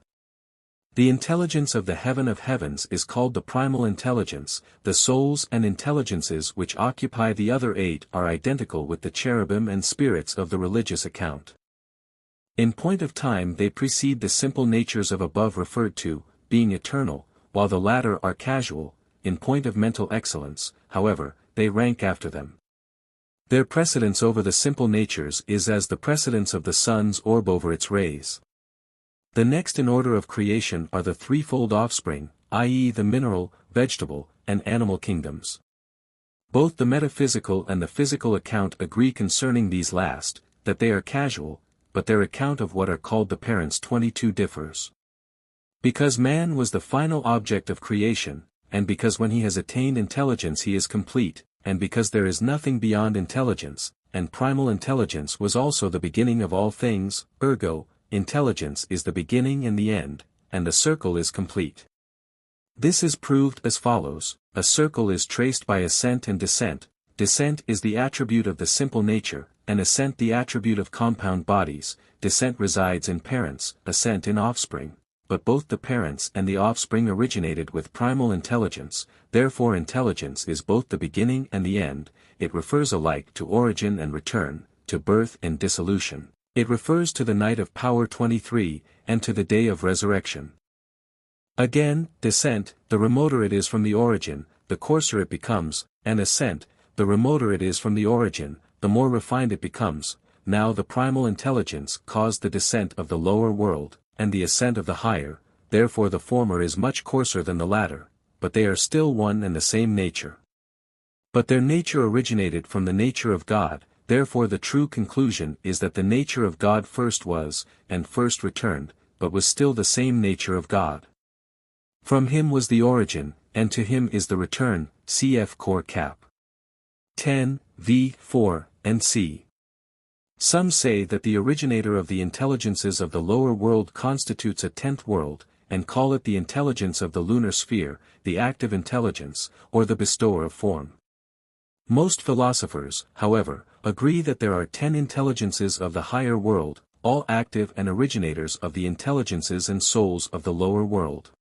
The intelligence of the heaven of heavens is called the primal intelligence. The souls and intelligences which occupy the other 8 are identical with the cherubim and spirits of the religious account. In point of time they precede the simple natures of above referred to, being eternal, while the latter are casual. In point of mental excellence, however, they rank after them. Their precedence over the simple natures is as the precedence of the sun's orb over its rays. The next in order of creation are the threefold offspring, i.e. the mineral, vegetable, and animal kingdoms. Both the metaphysical and the physical account agree concerning these last, that they are casual, but their account of what are called the parents 22 differs. Because man was the final object of creation, and because when he has attained intelligence he is complete, and because there is nothing beyond intelligence, and primal intelligence was also the beginning of all things, ergo, intelligence is the beginning and the end, and the circle is complete. This is proved as follows: a circle is traced by ascent and descent. Descent is the attribute of the simple nature, and ascent the attribute of compound bodies. Descent resides in parents, ascent in offspring, but both the parents and the offspring originated with primal intelligence, therefore intelligence is both the beginning and the end. It refers alike to origin and return, to birth and dissolution. It refers to the night of power 23, and to the day of resurrection. Again, descent, the remoter it is from the origin, the coarser it becomes, and ascent, the remoter it is from the origin, the more refined it becomes. Now the primal intelligence caused the descent of the lower world, and the ascent of the higher, therefore the former is much coarser than the latter, but they are still one and the same nature. But their nature originated from the nature of God, therefore the true conclusion is that the nature of God first was, and first returned, but was still the same nature of God. From him was the origin, and to him is the return, cf. Cor Cap. 10, v. 4, and c. Some say that the originator of the intelligences of the lower world constitutes a 10th world, and call it the intelligence of the lunar sphere, the active intelligence, or the bestower of form. Most philosophers, however, agree that there are 10 intelligences of the higher world, all active and originators of the intelligences and souls of the lower world.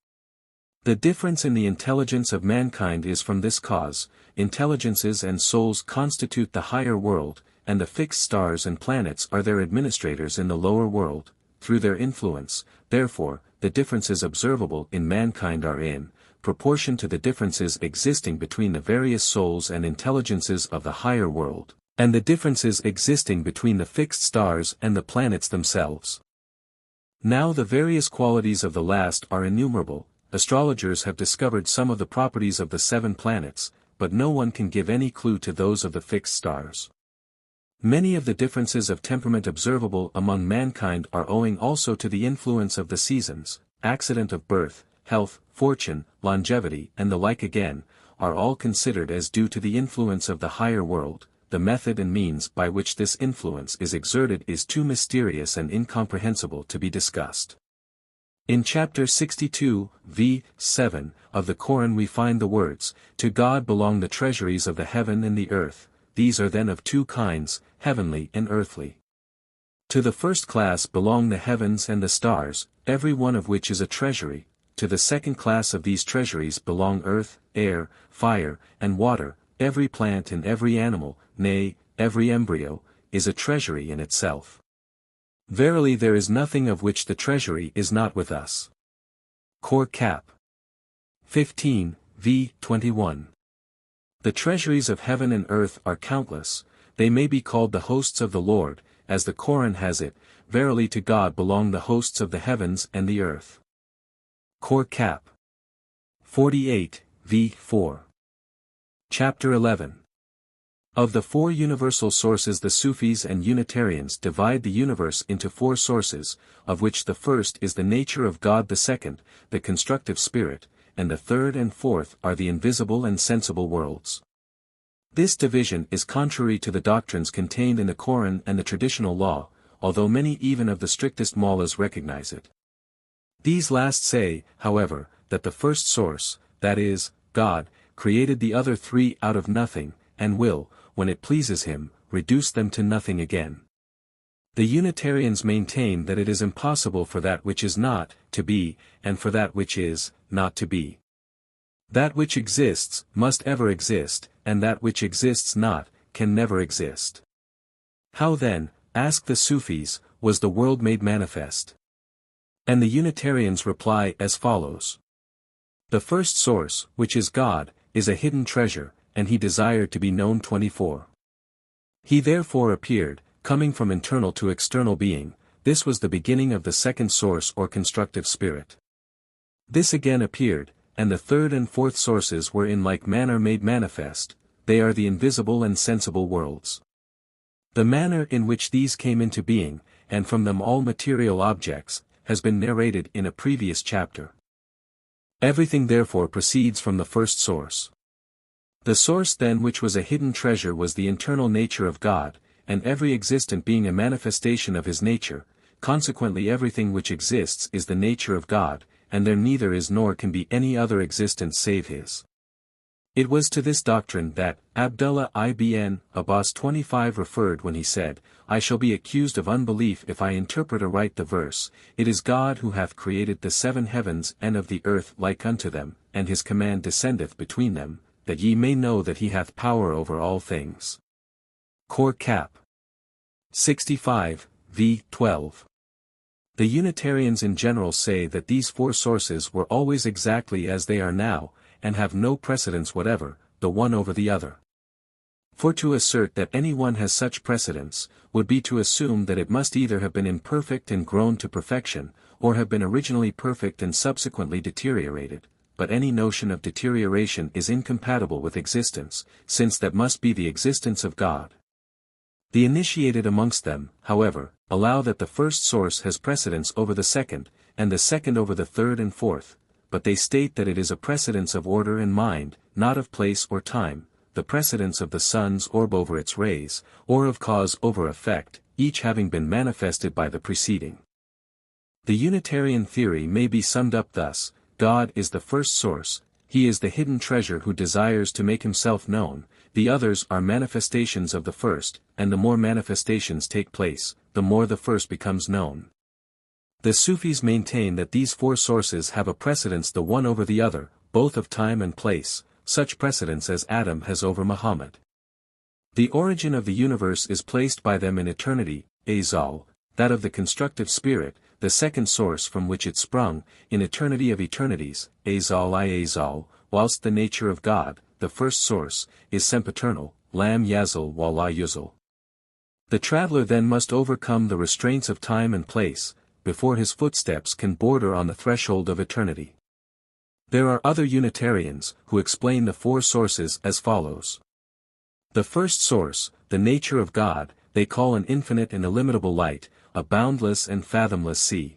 The difference in the intelligence of mankind is from this cause: intelligences and souls constitute the higher world, and the fixed stars and planets are their administrators in the lower world. Through their influence, therefore, the differences observable in mankind are in proportion to the differences existing between the various souls and intelligences of the higher world, and the differences existing between the fixed stars and the planets themselves. Now the various qualities of the last are innumerable. Astrologers have discovered some of the properties of the 7 planets, but no one can give any clue to those of the fixed stars. Many of the differences of temperament observable among mankind are owing also to the influence of the seasons, accident of birth, health, fortune, longevity, and the like. Again, are all considered as due to the influence of the higher world. The method and means by which this influence is exerted is too mysterious and incomprehensible to be discussed. In chapter 62, v. 7, of the Qur'an we find the words, "To God belong the treasuries of the heaven and the earth, these are then of 2 kinds, heavenly and earthly. To the first class belong the heavens and the stars, every one of which is a treasury. To the second class of these treasuries belong earth, air, fire, and water, every plant and every animal, nay, every embryo, is a treasury in itself. Verily there is nothing of which the treasury is not with us." Cor Cap. 15, v. 21. The treasuries of heaven and earth are countless, they may be called the hosts of the Lord, as the Qur'an has it, "Verily to God belong the hosts of the heavens and the earth." Cor Cap. 48, v. 4. Chapter 11. Of the 4 universal sources, the Sufis and Unitarians divide the universe into 4 sources, of which the first is the nature of God, the second, the constructive spirit, and the third and fourth are the invisible and sensible worlds. This division is contrary to the doctrines contained in the Qur'an and the traditional law, although many even of the strictest mullahs recognize it. These last say, however, that the first source, that is, God, created the other 3 out of nothing, and will, when it pleases him, reduce them to nothing again. The Unitarians maintain that it is impossible for that which is not, to be, and for that which is, not to be. That which exists, must ever exist, and that which exists not, can never exist. How then, ask the Sufis, was the world made manifest? And the Unitarians reply as follows. The first source, which is God, is a hidden treasure, and he desired to be known. 24. He therefore appeared, coming from internal to external being. This was the beginning of the second source or constructive spirit. This again appeared, and the third and fourth sources were in like manner made manifest. They are the invisible and sensible worlds. The manner in which these came into being, and from them all material objects, has been narrated in a previous chapter. Everything therefore proceeds from the first source. The source then which was a hidden treasure was the internal nature of God, and every existent being a manifestation of his nature. Consequently everything which exists is the nature of God, and there neither is nor can be any other existence save his. It was to this doctrine that Abdullah ibn Abbas 25 referred when he said, "I shall be accused of unbelief if I interpret aright the verse, it is God who hath created the 7 heavens and of the earth like unto them, and his command descendeth between them, that ye may know that he hath power over all things." Cor Cap. 65, v. 12. The Unitarians in general say that these four sources were always exactly as they are now, and have no precedence whatever, the one over the other. For to assert that any one has such precedence, would be to assume that it must either have been imperfect and grown to perfection, or have been originally perfect and subsequently deteriorated, but any notion of deterioration is incompatible with existence, since that must be the existence of God. The initiated amongst them, however, allow that the first source has precedence over the second, and the second over the third and fourth, but they state that it is a precedence of order and mind, not of place or time, the precedence of the sun's orb over its rays, or of cause over effect, each having been manifested by the preceding. The Unitarian theory may be summed up thus: God is the first source, he is the hidden treasure who desires to make himself known, the others are manifestations of the first, and the more manifestations take place, the more the first becomes known. The Sufis maintain that these four sources have a precedence the one over the other, both of time and place, such precedence as Adam has over Muhammad. The origin of the universe is placed by them in eternity, Azal, that of the constructive spirit, the second source from which it sprung, in eternity of eternities, Azal I Azal, whilst the nature of God, the first source, is sempiternal, Lam Yazal wa la Yuzal. The traveler then must overcome the restraints of time and place, before his footsteps can border on the threshold of eternity. There are other Unitarians, who explain the four sources as follows. The first source, the nature of God, they call an infinite and illimitable light, a boundless and fathomless sea.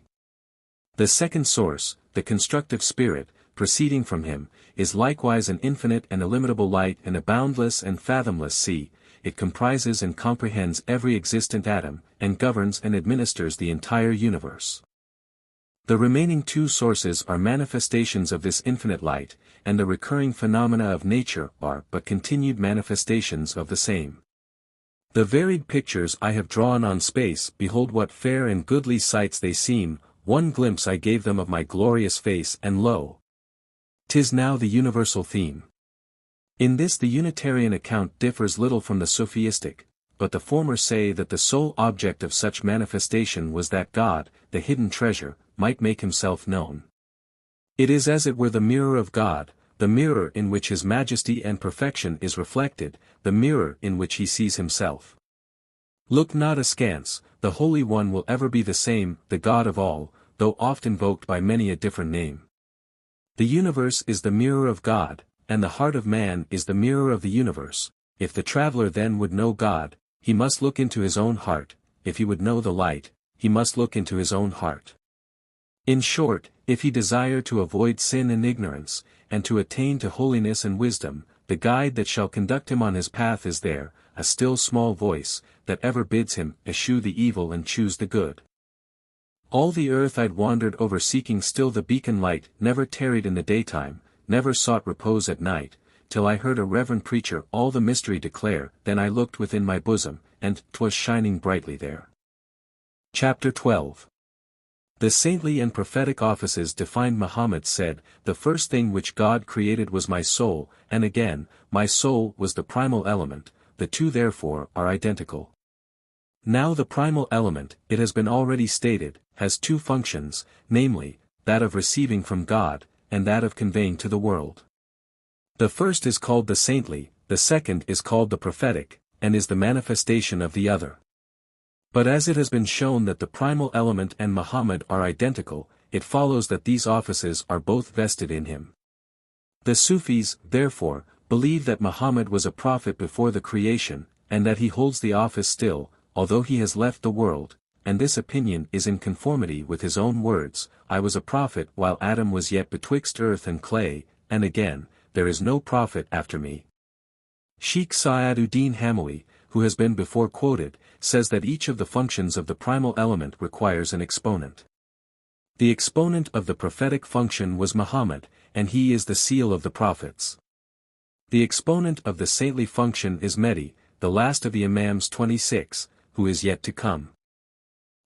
The second source, the constructive spirit, proceeding from him, is likewise an infinite and illimitable light and a boundless and fathomless sea. It comprises and comprehends every existent atom, and governs and administers the entire universe. The remaining two sources are manifestations of this infinite light, and the recurring phenomena of nature are but continued manifestations of the same. The varied pictures I have drawn on space, behold what fair and goodly sights they seem, one glimpse I gave them of my glorious face, and lo! 'Tis now the universal theme. In this the Unitarian account differs little from the Sufistic, but the former say that the sole object of such manifestation was that God, the hidden treasure, might make himself known. It is as it were the mirror of God, the mirror in which his majesty and perfection is reflected, the mirror in which he sees himself. Look not askance, the Holy One will ever be the same, the God of all, though oft invoked by many a different name. The universe is the mirror of God, and the heart of man is the mirror of the universe. If the traveler then would know God, he must look into his own heart; if he would know the light, he must look into his own heart. In short, if he desire to avoid sin and ignorance, and to attain to holiness and wisdom, the guide that shall conduct him on his path is there, a still small voice, that ever bids him eschew the evil and choose the good. All the earth I'd wandered over seeking still the beacon light, never tarried in the daytime, never sought repose at night, till I heard a reverend preacher all the mystery declare. Then I looked within my bosom, and 'twas shining brightly there. Chapter 12. The saintly and prophetic offices defined. Muhammad said, the first thing which God created was my soul, and again, my soul was the primal element, the two therefore are identical. Now the primal element, it has been already stated, has two functions, namely, that of receiving from God, and that of conveying to the world. The first is called the saintly, the second is called the prophetic, and is the manifestation of the other. But as it has been shown that the primal element and Muhammad are identical, it follows that these offices are both vested in him. The Sufis, therefore, believe that Muhammad was a prophet before the creation, and that he holds the office still, although he has left the world, and this opinion is in conformity with his own words, I was a prophet while Adam was yet betwixt earth and clay, and again, there is no prophet after me. Sheikh Sa'aduddin Hamawi, who has been before quoted, says that each of the functions of the primal element requires an exponent. The exponent of the prophetic function was Muhammad, and he is the seal of the prophets. The exponent of the saintly function is Mehdi, the last of the Imams 26, who is yet to come.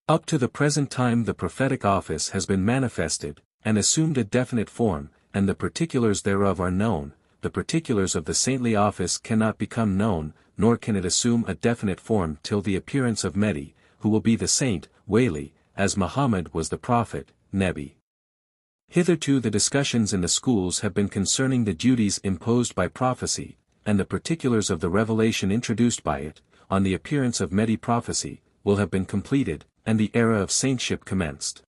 Up to the present time the prophetic office has been manifested, and assumed a definite form, and the particulars thereof are known. The particulars of the saintly office cannot become known, nor can it assume a definite form till the appearance of Mehdi, who will be the saint, Wali, as Muhammad was the prophet, Nebi. Hitherto the discussions in the schools have been concerning the duties imposed by prophecy, and the particulars of the revelation introduced by it, on the appearance of Mehdi prophecy, will have been completed, and the era of saintship commenced.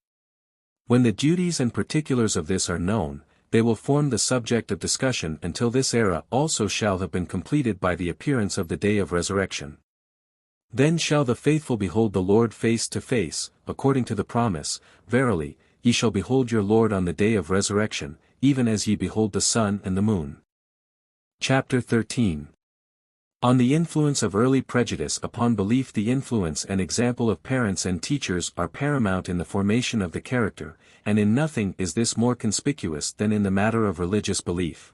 When the duties and particulars of this are known, they will form the subject of discussion until this era also shall have been completed by the appearance of the day of resurrection. Then shall the faithful behold the Lord face to face, according to the promise, verily, ye shall behold your Lord on the day of resurrection, even as ye behold the sun and the moon. Chapter 13. On the influence of early prejudice upon belief. The influence and example of parents and teachers are paramount in the formation of the character, and in nothing is this more conspicuous than in the matter of religious belief.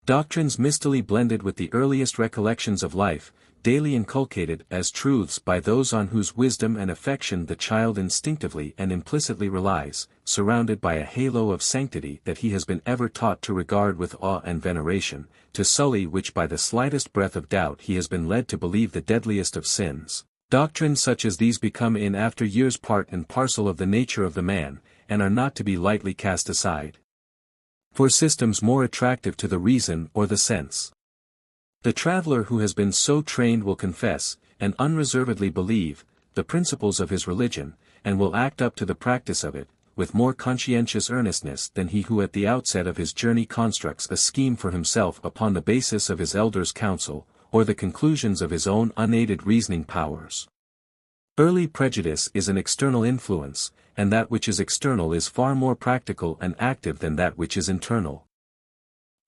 Doctrines mistily blended with the earliest recollections of life, daily inculcated as truths by those on whose wisdom and affection the child instinctively and implicitly relies, surrounded by a halo of sanctity that he has been ever taught to regard with awe and veneration, to sully which by the slightest breath of doubt he has been led to believe the deadliest of sins. Doctrines such as these become in after years part and parcel of the nature of the man, and are not to be lightly cast aside. For systems more attractive to the reason or the sense. The traveler who has been so trained will confess, and unreservedly believe, the principles of his religion, and will act up to the practice of it, with more conscientious earnestness than he who at the outset of his journey constructs a scheme for himself upon the basis of his elders' counsel, or the conclusions of his own unaided reasoning powers. Early prejudice is an external influence, and that which is external is far more practical and active than that which is internal.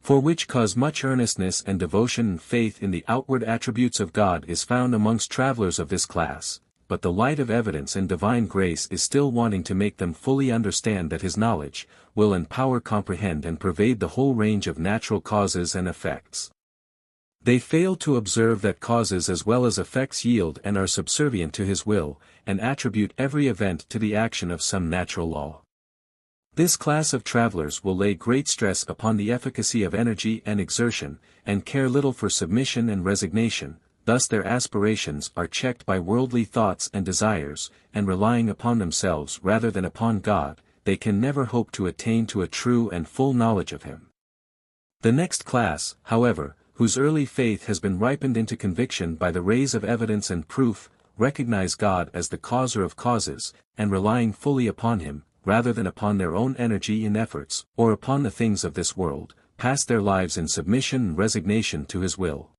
For which cause much earnestness and devotion and faith in the outward attributes of God is found amongst travelers of this class, but the light of evidence and divine grace is still wanting to make them fully understand that his knowledge, will and power comprehend and pervade the whole range of natural causes and effects. They fail to observe that causes as well as effects yield and are subservient to his will, and attribute every event to the action of some natural law. This class of travelers will lay great stress upon the efficacy of energy and exertion, and care little for submission and resignation. Thus their aspirations are checked by worldly thoughts and desires, and relying upon themselves rather than upon God, they can never hope to attain to a true and full knowledge of Him. The next class, however, whose early faith has been ripened into conviction by the rays of evidence and proof, recognize God as the causer of causes, and relying fully upon Him, rather than upon their own energy and efforts, or upon the things of this world, pass their lives in submission and resignation to His will.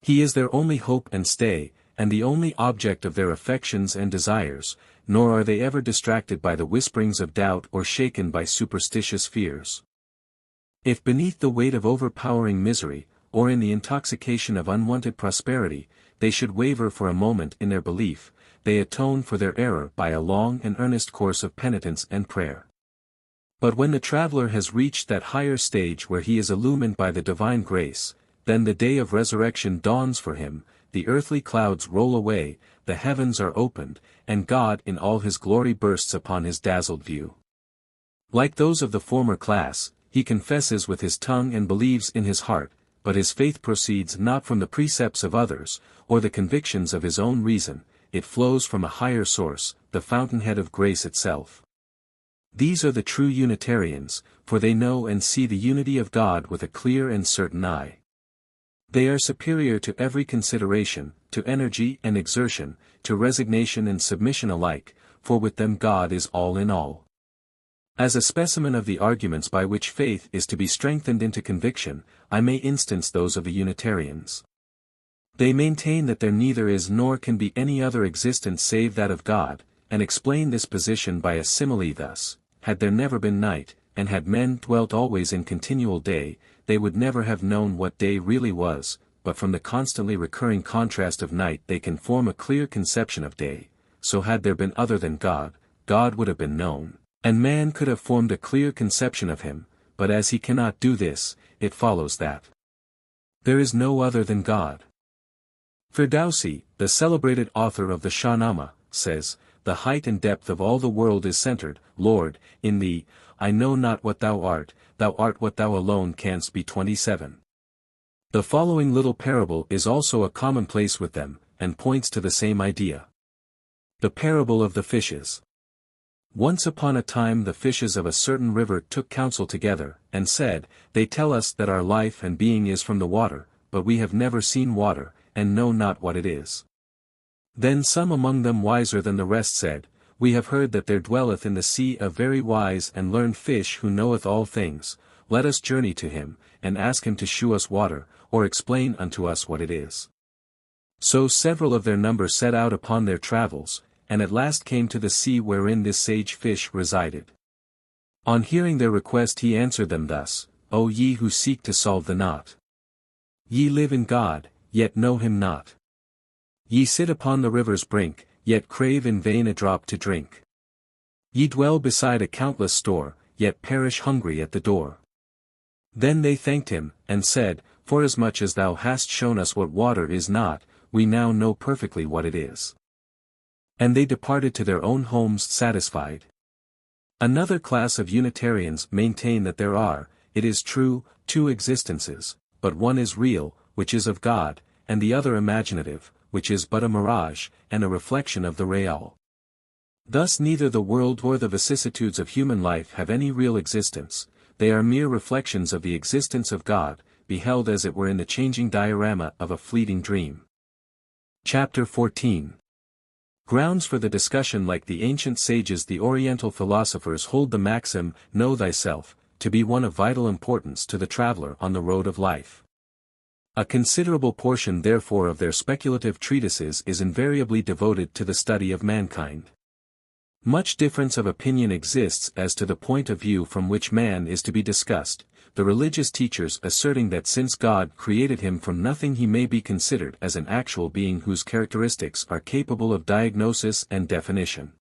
He is their only hope and stay, and the only object of their affections and desires, nor are they ever distracted by the whisperings of doubt or shaken by superstitious fears. If beneath the weight of overpowering misery, or in the intoxication of unwanted prosperity, they should waver for a moment in their belief, they atone for their error by a long and earnest course of penitence and prayer. But when the traveler has reached that higher stage where he is illumined by the divine grace, then the day of resurrection dawns for him, the earthly clouds roll away, the heavens are opened, and God in all His glory bursts upon his dazzled view. Like those of the former class, he confesses with his tongue and believes in his heart, but his faith proceeds not from the precepts of others, or the convictions of his own reason, it flows from a higher source, the fountainhead of grace itself. These are the true Unitarians, for they know and see the unity of God with a clear and certain eye. They are superior to every consideration, to energy and exertion, to resignation and submission alike, for with them God is all in all. As a specimen of the arguments by which faith is to be strengthened into conviction, I may instance those of the Unitarians. They maintain that there neither is nor can be any other existence save that of God, and explain this position by a simile thus: had there never been night, and had men dwelt always in continual day, they would never have known what day really was, but from the constantly recurring contrast of night they can form a clear conception of day. So had there been other than God, God would have been known, and man could have formed a clear conception of Him, but as he cannot do this, it follows that there is no other than God. Ferdowsi, the celebrated author of the Shahnameh, says, "The height and depth of all the world is centered, Lord, in Thee. I know not what Thou art what Thou alone canst be." 27. The following little parable is also a commonplace with them, and points to the same idea. The parable of the fishes. Once upon a time the fishes of a certain river took counsel together, and said, They tell us that our life and being is from the water, but we have never seen water, and know not what it is. Then some among them wiser than the rest said, We have heard that there dwelleth in the sea a very wise and learned fish who knoweth all things, let us journey to him, and ask him to shew us water, or explain unto us what it is. So several of their number set out upon their travels, and at last came to the sea wherein this sage fish resided. On hearing their request he answered them thus, O ye who seek to solve the knot! Ye live in God, yet know him not. Ye sit upon the river's brink, yet crave in vain a drop to drink. Ye dwell beside a countless store, yet perish hungry at the door. Then they thanked him, and said, Forasmuch as thou hast shown us what water is not, we now know perfectly what it is. And they departed to their own homes satisfied. Another class of Unitarians maintain that there are, it is true, two existences, but one is real, which is of God, and the other imaginative, which is but a mirage, and a reflection of the real. Thus neither the world nor the vicissitudes of human life have any real existence, they are mere reflections of the existence of God, beheld as it were in the changing diorama of a fleeting dream. Chapter 14. Grounds for the discussion. Like the ancient sages, the Oriental philosophers hold the maxim, know thyself, to be one of vital importance to the traveler on the road of life. A considerable portion therefore of their speculative treatises is invariably devoted to the study of mankind. Much difference of opinion exists as to the point of view from which man is to be discussed, the religious teachers asserting that since God created him from nothing he may be considered as an actual being whose characteristics are capable of diagnosis and definition.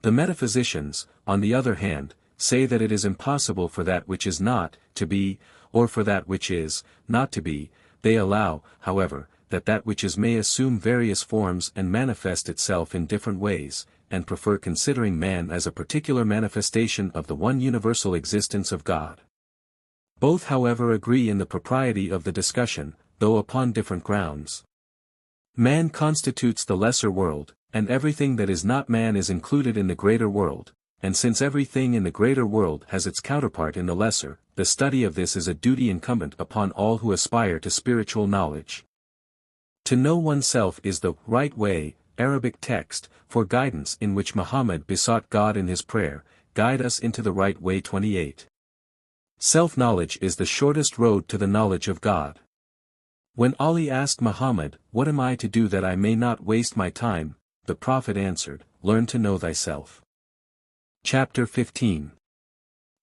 The metaphysicians, on the other hand, say that it is impossible for that which is not, to be, or for that which is, not to be. They allow, however, that that which is may assume various forms and manifest itself in different ways, and prefer considering man as a particular manifestation of the one universal existence of God. Both however agree in the propriety of the discussion, though upon different grounds. Man constitutes the lesser world, and everything that is not man is included in the greater world, and since everything in the greater world has its counterpart in the lesser, the study of this is a duty incumbent upon all who aspire to spiritual knowledge. To know oneself is the right way, Arabic text, for guidance in which Muhammad besought God in his prayer, Guide us into the right way 28. Self-knowledge is the shortest road to the knowledge of God. When Ali asked Muhammad, What am I to do that I may not waste my time? The Prophet answered, Learn to know thyself. Chapter 15.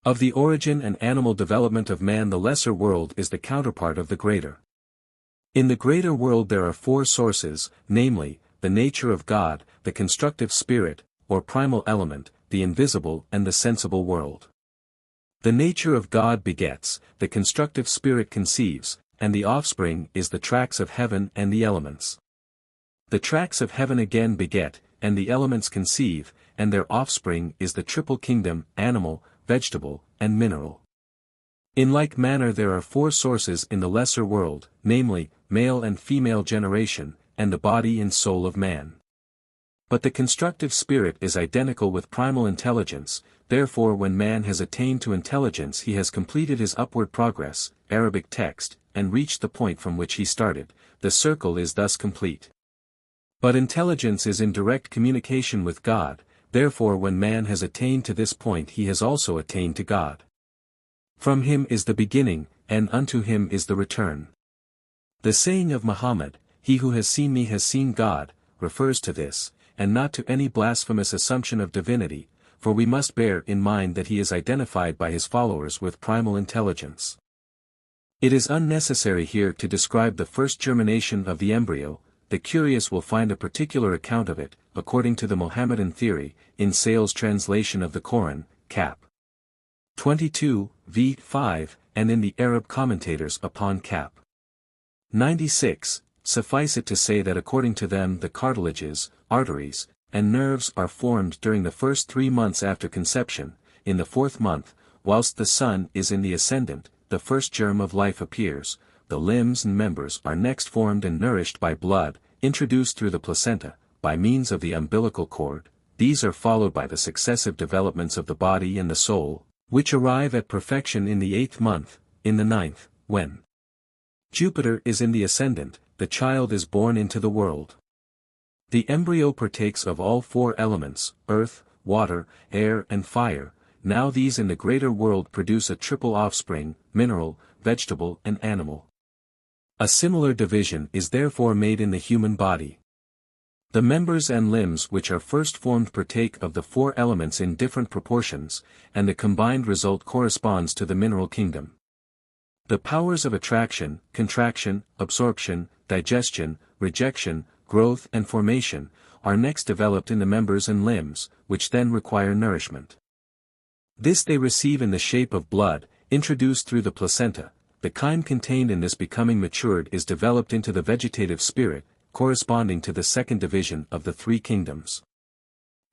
Of the origin and animal development of man. The lesser world is the counterpart of the greater. In the greater world there are four sources, namely, the nature of God, the constructive spirit, or primal element, the invisible and the sensible world. The nature of God begets, the constructive spirit conceives, and the offspring is the tracks of heaven and the elements. The tracks of heaven again beget, and the elements conceive, and their offspring is the triple kingdom, animal, vegetable, and mineral. In like manner there are four sources in the lesser world, namely, male and female generation, and the body and soul of man. But the constructive spirit is identical with primal intelligence, therefore when man has attained to intelligence he has completed his upward progress, Arabic text, and reached the point from which he started, the circle is thus complete. But intelligence is in direct communication with God, therefore when man has attained to this point he has also attained to God. From him is the beginning, and unto him is the return. The saying of Muhammad, He who has seen me has seen God, refers to this, and not to any blasphemous assumption of divinity, for we must bear in mind that he is identified by his followers with primal intelligence. It is unnecessary here to describe the first germination of the embryo. The curious will find a particular account of it, according to the Mohammedan theory, in Sale's translation of the Qur'an, cap. 22, v. 5, and in the Arab commentators upon cap. 96, suffice it to say that according to them the cartilages, arteries, and nerves are formed during the first 3 months after conception. In the 4th month, whilst the sun is in the ascendant, the first germ of life appears, the limbs and members are next formed and nourished by blood, introduced through the placenta, by means of the umbilical cord. These are followed by the successive developments of the body and the soul, which arrive at perfection in the 8th month, in the 9th, when Jupiter is in the ascendant, the child is born into the world. The embryo partakes of all 4 elements, earth, water, air and fire. Now these in the greater world produce a triple offspring, mineral, vegetable and animal. A similar division is therefore made in the human body. The members and limbs which are first formed partake of the 4 elements in different proportions, and the combined result corresponds to the mineral kingdom. The powers of attraction, contraction, absorption, digestion, rejection, growth and formation, are next developed in the members and limbs, which then require nourishment. This they receive in the shape of blood, introduced through the placenta. The chyme contained in this becoming matured is developed into the vegetative spirit, corresponding to the 2nd division of the 3 kingdoms.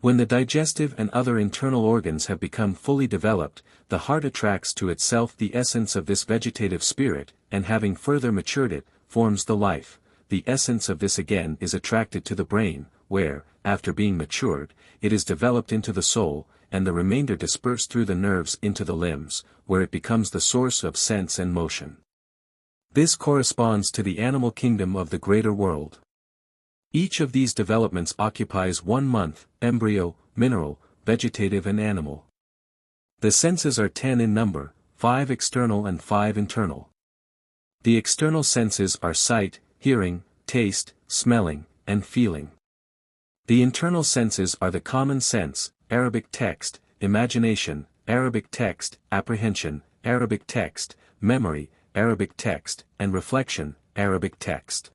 When the digestive and other internal organs have become fully developed, the heart attracts to itself the essence of this vegetative spirit, and having further matured it, forms the life. The essence of this again is attracted to the brain, where, after being matured, it is developed into the soul, and the remainder dispersed through the nerves into the limbs, where it becomes the source of sense and motion. This corresponds to the animal kingdom of the greater world. Each of these developments occupies 1 month, embryo, mineral, vegetative and animal. The senses are 10 in number, 5 external and 5 internal. The external senses are sight, hearing, taste, smelling, and feeling. The internal senses are the common sense, Arabic text, imagination, Arabic text, apprehension, Arabic text, memory, Arabic text, and reflection, Arabic text.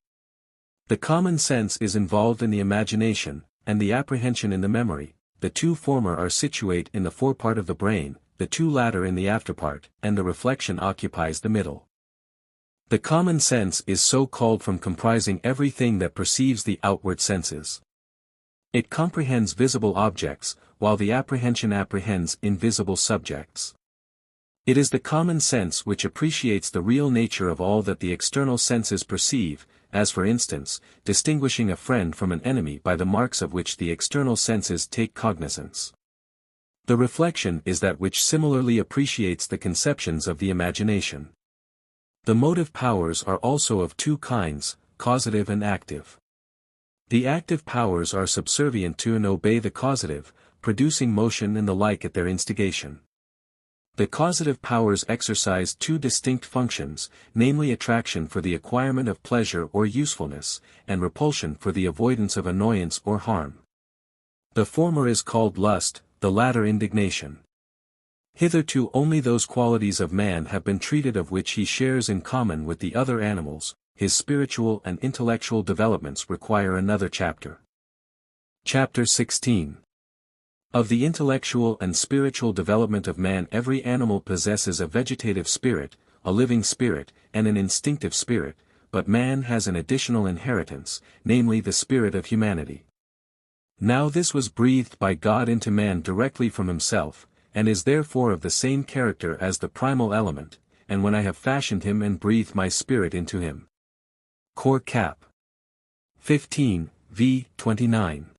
The common sense is involved in the imagination, and the apprehension in the memory. The 2 former are situate in the forepart of the brain, the 2 latter in the afterpart, and the reflection occupies the middle. The common sense is so called from comprising everything that perceives the outward senses. It comprehends visible objects, while the apprehension apprehends invisible subjects. It is the common sense which appreciates the real nature of all that the external senses perceive, as for instance, distinguishing a friend from an enemy by the marks of which the external senses take cognizance. The reflection is that which similarly appreciates the conceptions of the imagination. The motive powers are also of 2 kinds, causative and active. The active powers are subservient to and obey the causative, producing motion and the like at their instigation. The causative powers exercise 2 distinct functions, namely attraction for the acquirement of pleasure or usefulness, and repulsion for the avoidance of annoyance or harm. The former is called lust, the latter indignation. Hitherto only those qualities of man have been treated of which he shares in common with the other animals. His spiritual and intellectual developments require another chapter. Chapter 16. Of the intellectual and spiritual development of man. Every animal possesses a vegetative spirit, a living spirit, and an instinctive spirit, but man has an additional inheritance, namely the spirit of humanity. Now this was breathed by God into man directly from himself, and is therefore of the same character as the primal element, and when I have fashioned him and breathed my spirit into him. Cor Cap. 15, v. 29.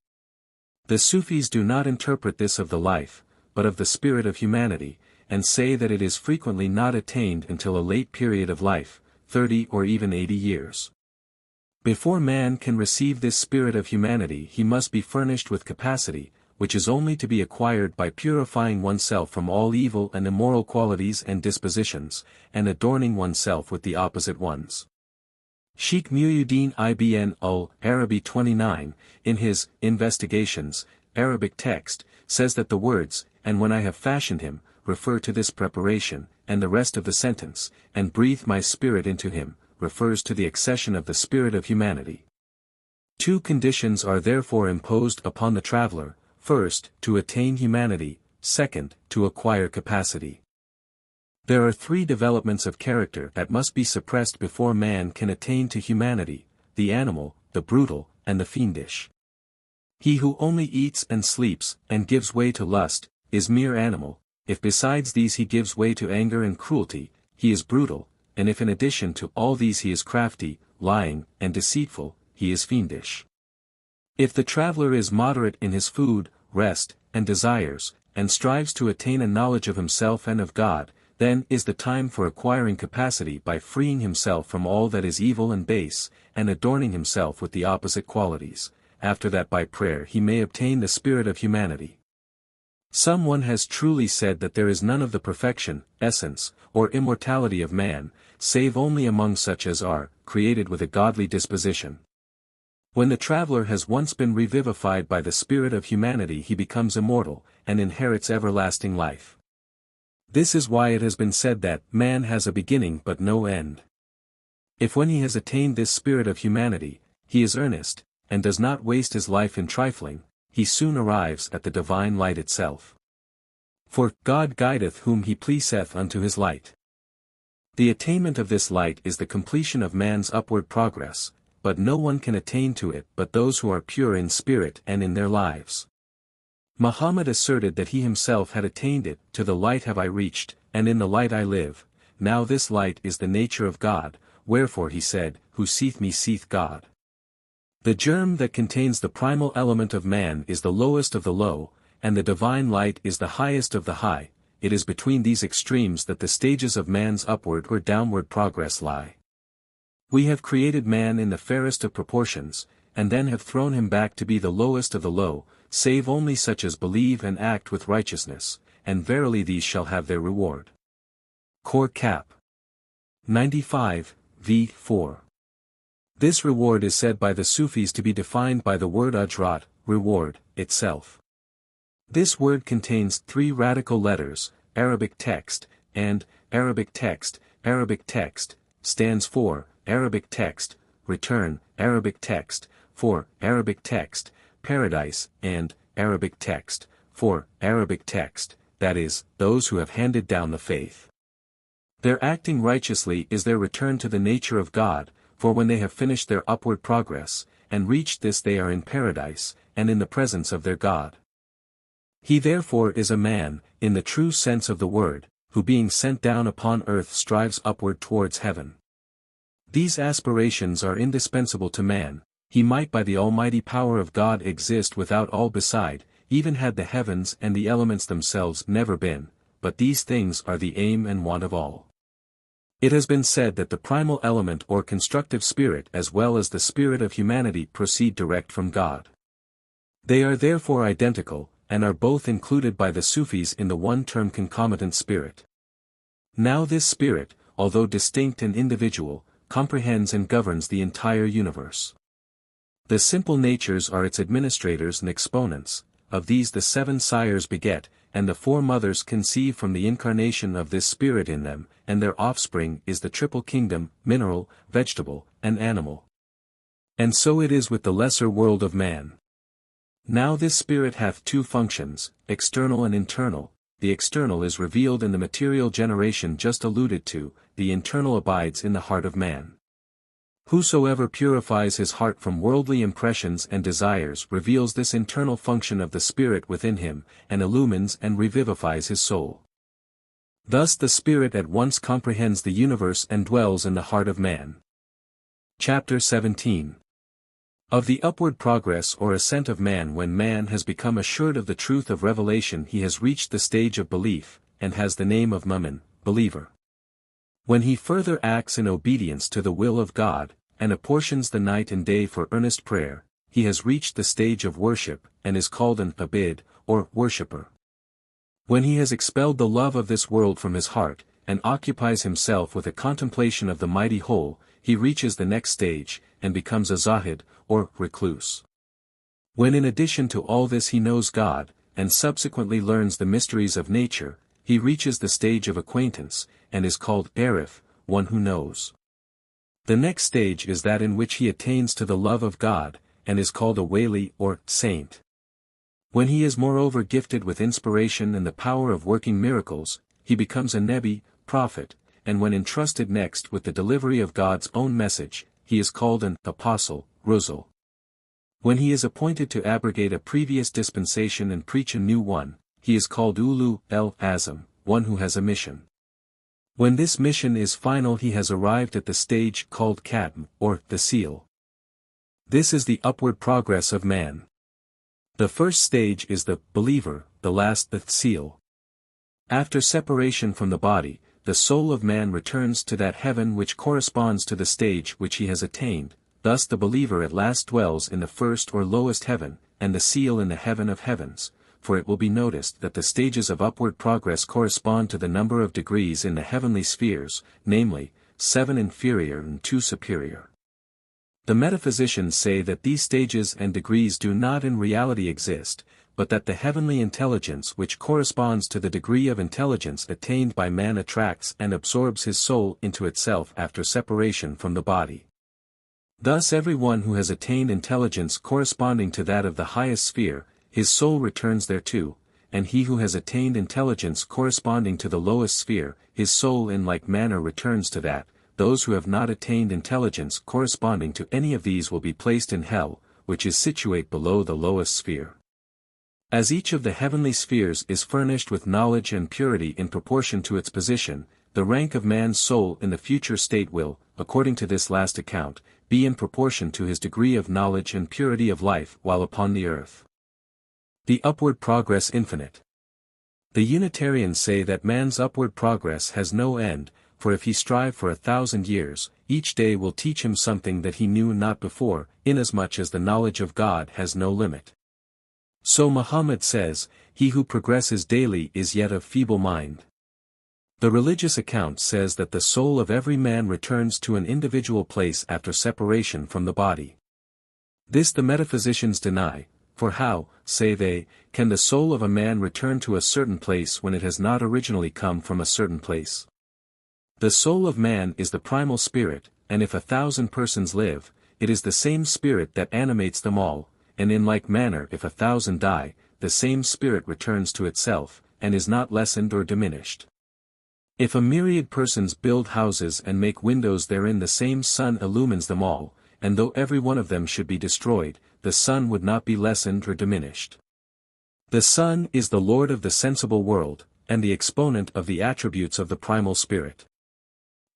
The Sufis do not interpret this of the life, but of the spirit of humanity, and say that it is frequently not attained until a late period of life, 30 or even 80 years. Before man can receive this spirit of humanity he must be furnished with capacity, which is only to be acquired by purifying oneself from all evil and immoral qualities and dispositions, and adorning oneself with the opposite ones. Sheikh Muhyiddin Ibn al-Arabi 29, in his Investigations, Arabic text, says that the words, "and when I have fashioned him," refer to this preparation, and the rest of the sentence, "and breathe my spirit into him," refers to the accession of the spirit of humanity. 2 conditions are therefore imposed upon the traveler: first, to attain humanity; second, to acquire capacity. There are 3 developments of character that must be suppressed before man can attain to humanity: the animal, the brutal, and the fiendish. He who only eats and sleeps, and gives way to lust, is mere animal. If besides these he gives way to anger and cruelty, he is brutal, and if in addition to all these he is crafty, lying, and deceitful, he is fiendish. If the traveler is moderate in his food, rest, and desires, and strives to attain a knowledge of himself and of God, then is the time for acquiring capacity by freeing himself from all that is evil and base, and adorning himself with the opposite qualities. After that by prayer he may obtain the spirit of humanity. Someone has truly said that there is none of the perfection, essence, or immortality of man, save only among such as are created with a godly disposition. When the traveler has once been revivified by the spirit of humanity he becomes immortal, and inherits everlasting life. This is why it has been said that man has a beginning but no end. If when he has attained this spirit of humanity, he is earnest, and does not waste his life in trifling, he soon arrives at the divine light itself. For God guideth whom he pleaseth unto his light. The attainment of this light is the completion of man's upward progress, but no one can attain to it but those who are pure in spirit and in their lives. Muhammad asserted that he himself had attained it. To the light have I reached, and in the light I live. Now this light is the nature of God, wherefore he said, Who seeth me seeth God. The germ that contains the primal element of man is the lowest of the low, and the divine light is the highest of the high. It is between these extremes that the stages of man's upward or downward progress lie. We have created man in the fairest of proportions, and then have thrown him back to be the lowest of the low, save only such as believe and act with righteousness, and verily these shall have their reward. Cor Cap. 95, v. 4. This reward is said by the Sufis to be defined by the word ajrat, reward, itself. This word contains 3 radical letters, Arabic text, and, Arabic text, stands for, Arabic text, return, Arabic text, for, Arabic text, paradise, and, Arabic text, for, Arabic text, that is, those who have handed down the faith. Their acting righteously is their return to the nature of God, for when they have finished their upward progress, and reached this they are in paradise, and in the presence of their God. He therefore is a man, in the true sense of the word, who being sent down upon earth strives upward towards heaven. These aspirations are indispensable to man. He might by the almighty power of God exist without all beside, even had the heavens and the elements themselves never been, but these things are the aim and want of all. It has been said that the primal element or constructive spirit as well as the spirit of humanity proceed direct from God. They are therefore identical, and are both included by the Sufis in the one-term concomitant spirit. Now this spirit, although distinct and individual, comprehends and governs the entire universe. The simple natures are its administrators and exponents, of these the 7 sires beget, and the 4 mothers conceive from the incarnation of this spirit in them, and their offspring is the triple kingdom, mineral, vegetable, and animal. And so it is with the lesser world of man. Now this spirit hath 2 functions, external and internal. The external is revealed in the material generation just alluded to, the internal abides in the heart of man. Whosoever purifies his heart from worldly impressions and desires reveals this internal function of the spirit within him, and illumines and revivifies his soul. Thus the spirit at once comprehends the universe and dwells in the heart of man. Chapter 17. Of the upward progress or ascent of man. When man has become assured of the truth of revelation he has reached the stage of belief, and has the name of Mu'min, believer. When he further acts in obedience to the will of God, and apportions the night and day for earnest prayer, he has reached the stage of worship, and is called an abid, or worshipper. When he has expelled the love of this world from his heart, and occupies himself with a contemplation of the mighty whole, he reaches the next stage, and becomes a zahid, or recluse. When in addition to all this he knows God, and subsequently learns the mysteries of nature, he reaches the stage of acquaintance, and is called arif, one who knows. The next stage is that in which he attains to the love of God, and is called a wali or saint. When he is moreover gifted with inspiration and the power of working miracles, he becomes a nebi, prophet, and when entrusted next with the delivery of God's own message, he is called an apostle, rusul. When he is appointed to abrogate a previous dispensation and preach a new one, he is called ulu el-azam, one who has a mission. When this mission is final he has arrived at the stage called khatm, or the seal. This is the upward progress of man. The first stage is the believer, the last the seal. After separation from the body, the soul of man returns to that heaven which corresponds to the stage which he has attained, thus the believer at last dwells in the first or lowest heaven, and the seal in the heaven of heavens, for it will be noticed that the stages of upward progress correspond to the number of degrees in the heavenly spheres, namely, 7 inferior and 2 superior. The metaphysicians say that these stages and degrees do not in reality exist, but that the heavenly intelligence which corresponds to the degree of intelligence attained by man attracts and absorbs his soul into itself after separation from the body. Thus everyone who has attained intelligence corresponding to that of the highest sphere, his soul returns thereto, and he who has attained intelligence corresponding to the lowest sphere, his soul in like manner returns to that. Those who have not attained intelligence corresponding to any of these will be placed in hell, which is situate below the lowest sphere. As each of the heavenly spheres is furnished with knowledge and purity in proportion to its position, the rank of man's soul in the future state will, according to this last account, be in proportion to his degree of knowledge and purity of life while upon the earth. The upward progress infinite. The Unitarians say that man's upward progress has no end, for if he strive for 1,000 years, each day will teach him something that he knew not before, inasmuch as the knowledge of God has no limit. So Muhammad says, "He who progresses daily is yet of feeble mind." The religious account says that the soul of every man returns to an individual place after separation from the body. This the metaphysicians deny, for how, say they, can the soul of a man return to a certain place when it has not originally come from a certain place? The soul of man is the primal spirit, and if 1,000 persons live, it is the same spirit that animates them all, and in like manner if 1,000 die, the same spirit returns to itself, and is not lessened or diminished. If a myriad persons build houses and make windows therein, the same sun illumines them all, and though every one of them should be destroyed, the sun would not be lessened or diminished. The sun is the Lord of the sensible world, and the exponent of the attributes of the primal spirit.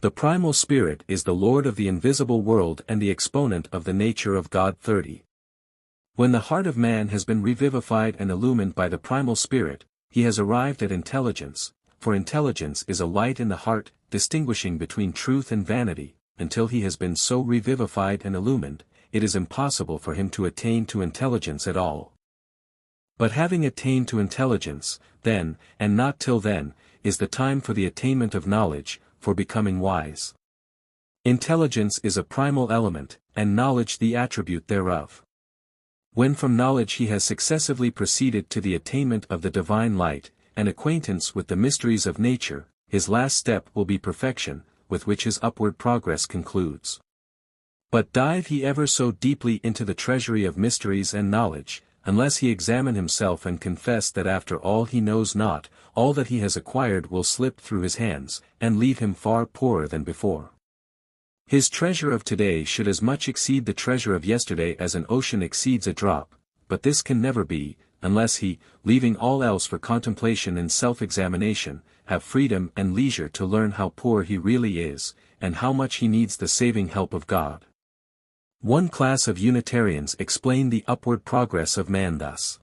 The primal spirit is the Lord of the invisible world and the exponent of the nature of God. 30. When the heart of man has been revivified and illumined by the primal spirit, he has arrived at intelligence, for intelligence is a light in the heart, distinguishing between truth and vanity. Until he has been so revivified and illumined, it is impossible for him to attain to intelligence at all. But having attained to intelligence, then, and not till then, is the time for the attainment of knowledge, for becoming wise. Intelligence is a primal element, and knowledge the attribute thereof. When from knowledge he has successively proceeded to the attainment of the divine light, and acquaintance with the mysteries of nature, his last step will be perfection, with which his upward progress concludes. But dive he ever so deeply into the treasury of mysteries and knowledge, unless he examine himself and confess that after all he knows not, all that he has acquired will slip through his hands, and leave him far poorer than before. His treasure of today should as much exceed the treasure of yesterday as an ocean exceeds a drop, but this can never be, unless he, leaving all else for contemplation and self-examination, have freedom and leisure to learn how poor he really is, and how much he needs the saving help of God. One class of Unitarians explain the upward progress of man thus.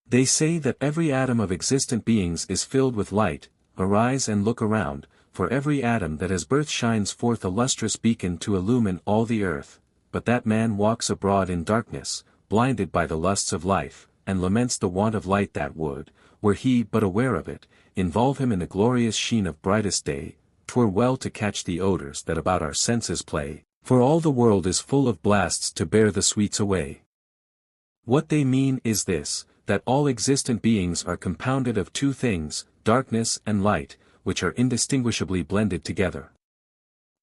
They say that every atom of existent beings is filled with light. Arise and look around, for every atom that has birth shines forth a lustrous beacon to illumine all the earth, but that man walks abroad in darkness, blinded by the lusts of life, and laments the want of light that would, were he but aware of it, involve him in the glorious sheen of brightest day. 'Twere well to catch the odors that about our senses play, for all the world is full of blasts to bear the sweets away. What they mean is this, that all existent beings are compounded of two things, darkness and light, which are indistinguishably blended together.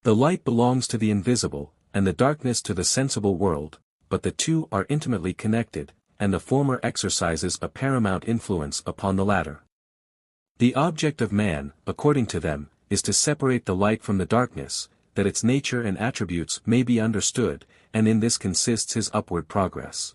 The light belongs to the invisible, and the darkness to the sensible world, but the two are intimately connected, and the former exercises a paramount influence upon the latter. The object of man, according to them, is to separate the light from the darkness, that its nature and attributes may be understood, and in this consists his upward progress.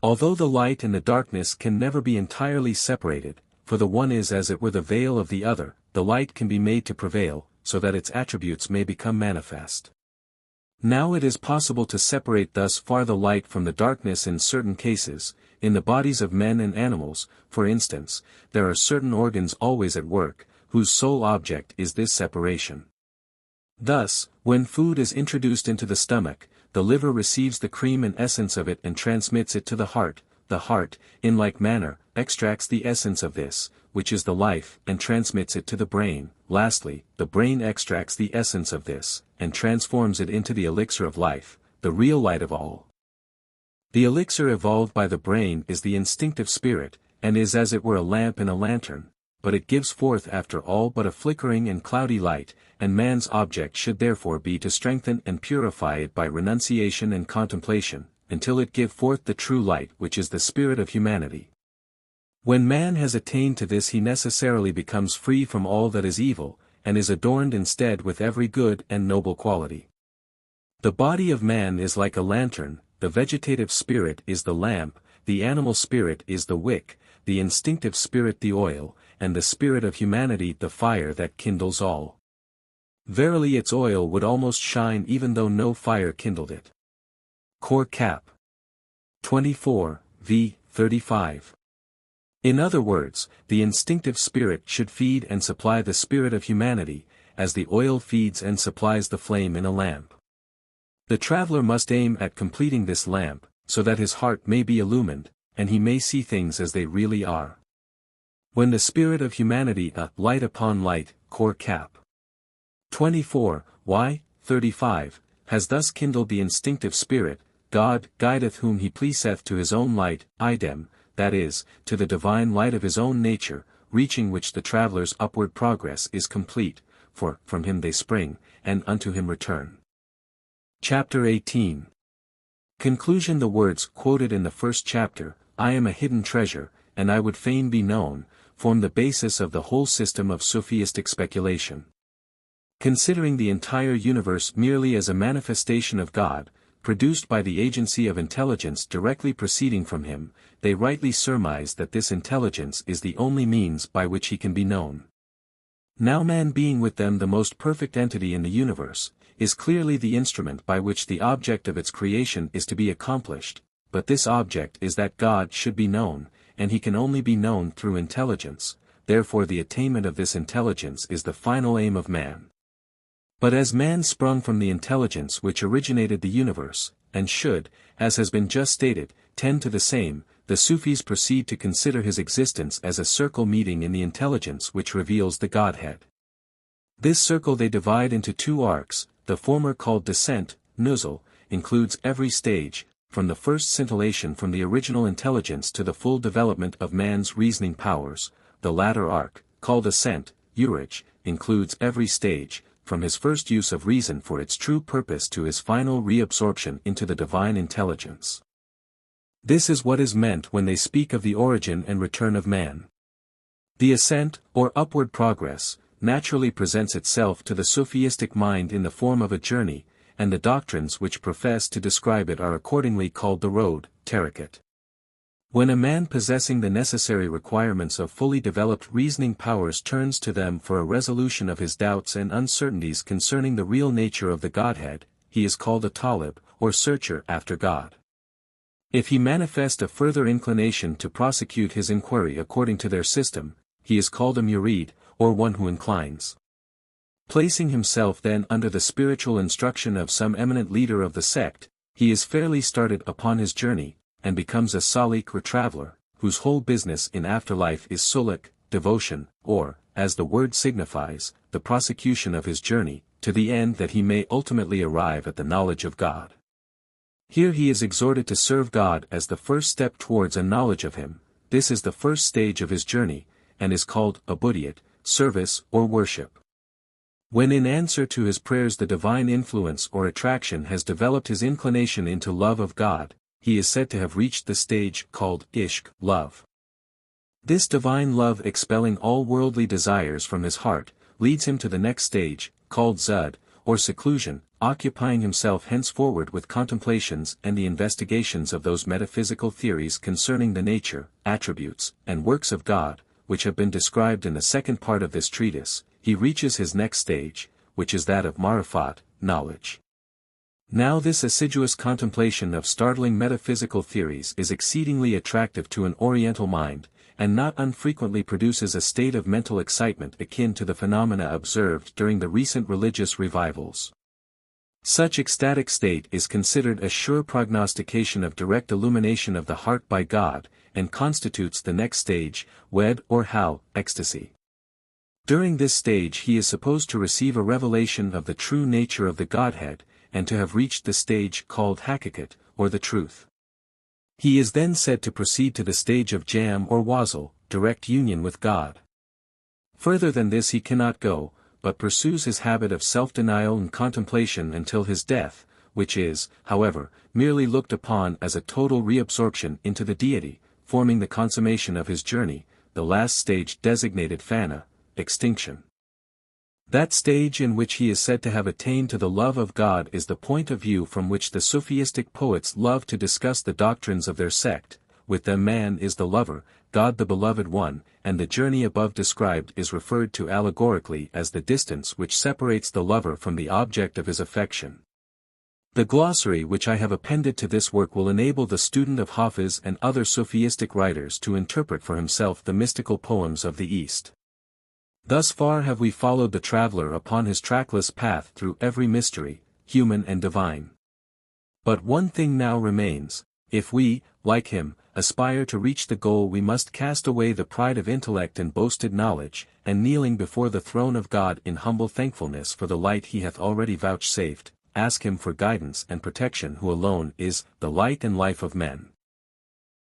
Although the light and the darkness can never be entirely separated, for the one is as it were the veil of the other, the light can be made to prevail, so that its attributes may become manifest. Now it is possible to separate thus far the light from the darkness in certain cases. In the bodies of men and animals, for instance, there are certain organs always at work, whose sole object is this separation. Thus, when food is introduced into the stomach, the liver receives the cream and essence of it and transmits it to the heart, in like manner, extracts the essence of this, which is the life, and transmits it to the brain. Lastly, the brain extracts the essence of this, and transforms it into the elixir of life, the real light of all. The elixir evolved by the brain is the instinctive spirit, and is as it were a lamp in a lantern, but it gives forth after all but a flickering and cloudy light, and man's object should therefore be to strengthen and purify it by renunciation and contemplation, until it give forth the true light which is the spirit of humanity. When man has attained to this he necessarily becomes free from all that is evil, and is adorned instead with every good and noble quality. The body of man is like a lantern, the vegetative spirit is the lamp, the animal spirit is the wick, the instinctive spirit the oil, and the spirit of humanity the fire that kindles all. Verily its oil would almost shine even though no fire kindled it. Cor Cap. 24, v. 35. In other words, the instinctive spirit should feed and supply the spirit of humanity, as the oil feeds and supplies the flame in a lamp. The traveler must aim at completing this lamp, so that his heart may be illumined, and he may see things as they really are. When the spirit of humanity light upon light, Cor Cap. 24, y. 35, has thus kindled the instinctive spirit, God guideth whom he pleaseth to his own light, idem, that is, to the divine light of his own nature, reaching which the traveller's upward progress is complete, for from him they spring, and unto him return. Chapter 18. Conclusion. The words quoted in the first chapter, I am a hidden treasure, and I would fain be known, form the basis of the whole system of Sufistic speculation. Considering the entire universe merely as a manifestation of God, produced by the agency of intelligence directly proceeding from him, they rightly surmise that this intelligence is the only means by which he can be known. Now man being with them the most perfect entity in the universe, is clearly the instrument by which the object of its creation is to be accomplished, but this object is that God should be known, and he can only be known through intelligence, therefore the attainment of this intelligence is the final aim of man. But as man sprung from the intelligence which originated the universe, and should, as has been just stated, tend to the same, the Sufis proceed to consider his existence as a circle meeting in the intelligence which reveals the Godhead. This circle they divide into two arcs, the former called descent, nuzul, includes every stage, from the first scintillation from the original intelligence to the full development of man's reasoning powers. The latter arc, called ascent, uraj, includes every stage, from his first use of reason for its true purpose to his final reabsorption into the divine intelligence. This is what is meant when they speak of the origin and return of man. The ascent, or upward progress, naturally presents itself to the Sufistic mind in the form of a journey, and the doctrines which profess to describe it are accordingly called the road, tariqat. When a man possessing the necessary requirements of fully developed reasoning powers turns to them for a resolution of his doubts and uncertainties concerning the real nature of the Godhead, he is called a talib, or searcher after God. If he manifest a further inclination to prosecute his inquiry according to their system, he is called a murid, or one who inclines. Placing himself then under the spiritual instruction of some eminent leader of the sect, he is fairly started upon his journey, and becomes a salik or traveler, whose whole business in afterlife is suluk, devotion, or, as the word signifies, the prosecution of his journey, to the end that he may ultimately arrive at the knowledge of God. Here he is exhorted to serve God as the first step towards a knowledge of him. This is the first stage of his journey, and is called ubudiyat, service or worship. When in answer to his prayers the divine influence or attraction has developed his inclination into love of God, he is said to have reached the stage called ishq, love. This divine love expelling all worldly desires from his heart, leads him to the next stage, called zud, or seclusion, occupying himself henceforward with contemplations and the investigations of those metaphysical theories concerning the nature, attributes, and works of God, which have been described in the second part of this treatise. He reaches his next stage, which is that of marifat, knowledge. Now this assiduous contemplation of startling metaphysical theories is exceedingly attractive to an Oriental mind, and not unfrequently produces a state of mental excitement akin to the phenomena observed during the recent religious revivals. Such ecstatic state is considered a sure prognostication of direct illumination of the heart by God, and constitutes the next stage, wed or hal, ecstasy. During this stage he is supposed to receive a revelation of the true nature of the Godhead, and to have reached the stage called hakikat, or the truth. He is then said to proceed to the stage of jam or wasl, direct union with God. Further than this he cannot go, but pursues his habit of self-denial and contemplation until his death, which is, however, merely looked upon as a total reabsorption into the deity, forming the consummation of his journey, the last stage designated fana, extinction. That stage in which he is said to have attained to the love of God is the point of view from which the Sufistic poets love to discuss the doctrines of their sect. With them man is the lover, God the beloved one, and the journey above described is referred to allegorically as the distance which separates the lover from the object of his affection. The glossary which I have appended to this work will enable the student of Hafiz and other Sufistic writers to interpret for himself the mystical poems of the East. Thus far have we followed the traveler upon his trackless path through every mystery, human and divine. But one thing now remains: if we, like him, aspire to reach the goal, we must cast away the pride of intellect and boasted knowledge, and kneeling before the throne of God in humble thankfulness for the light he hath already vouchsafed, ask him for guidance and protection, who alone is the light and life of men.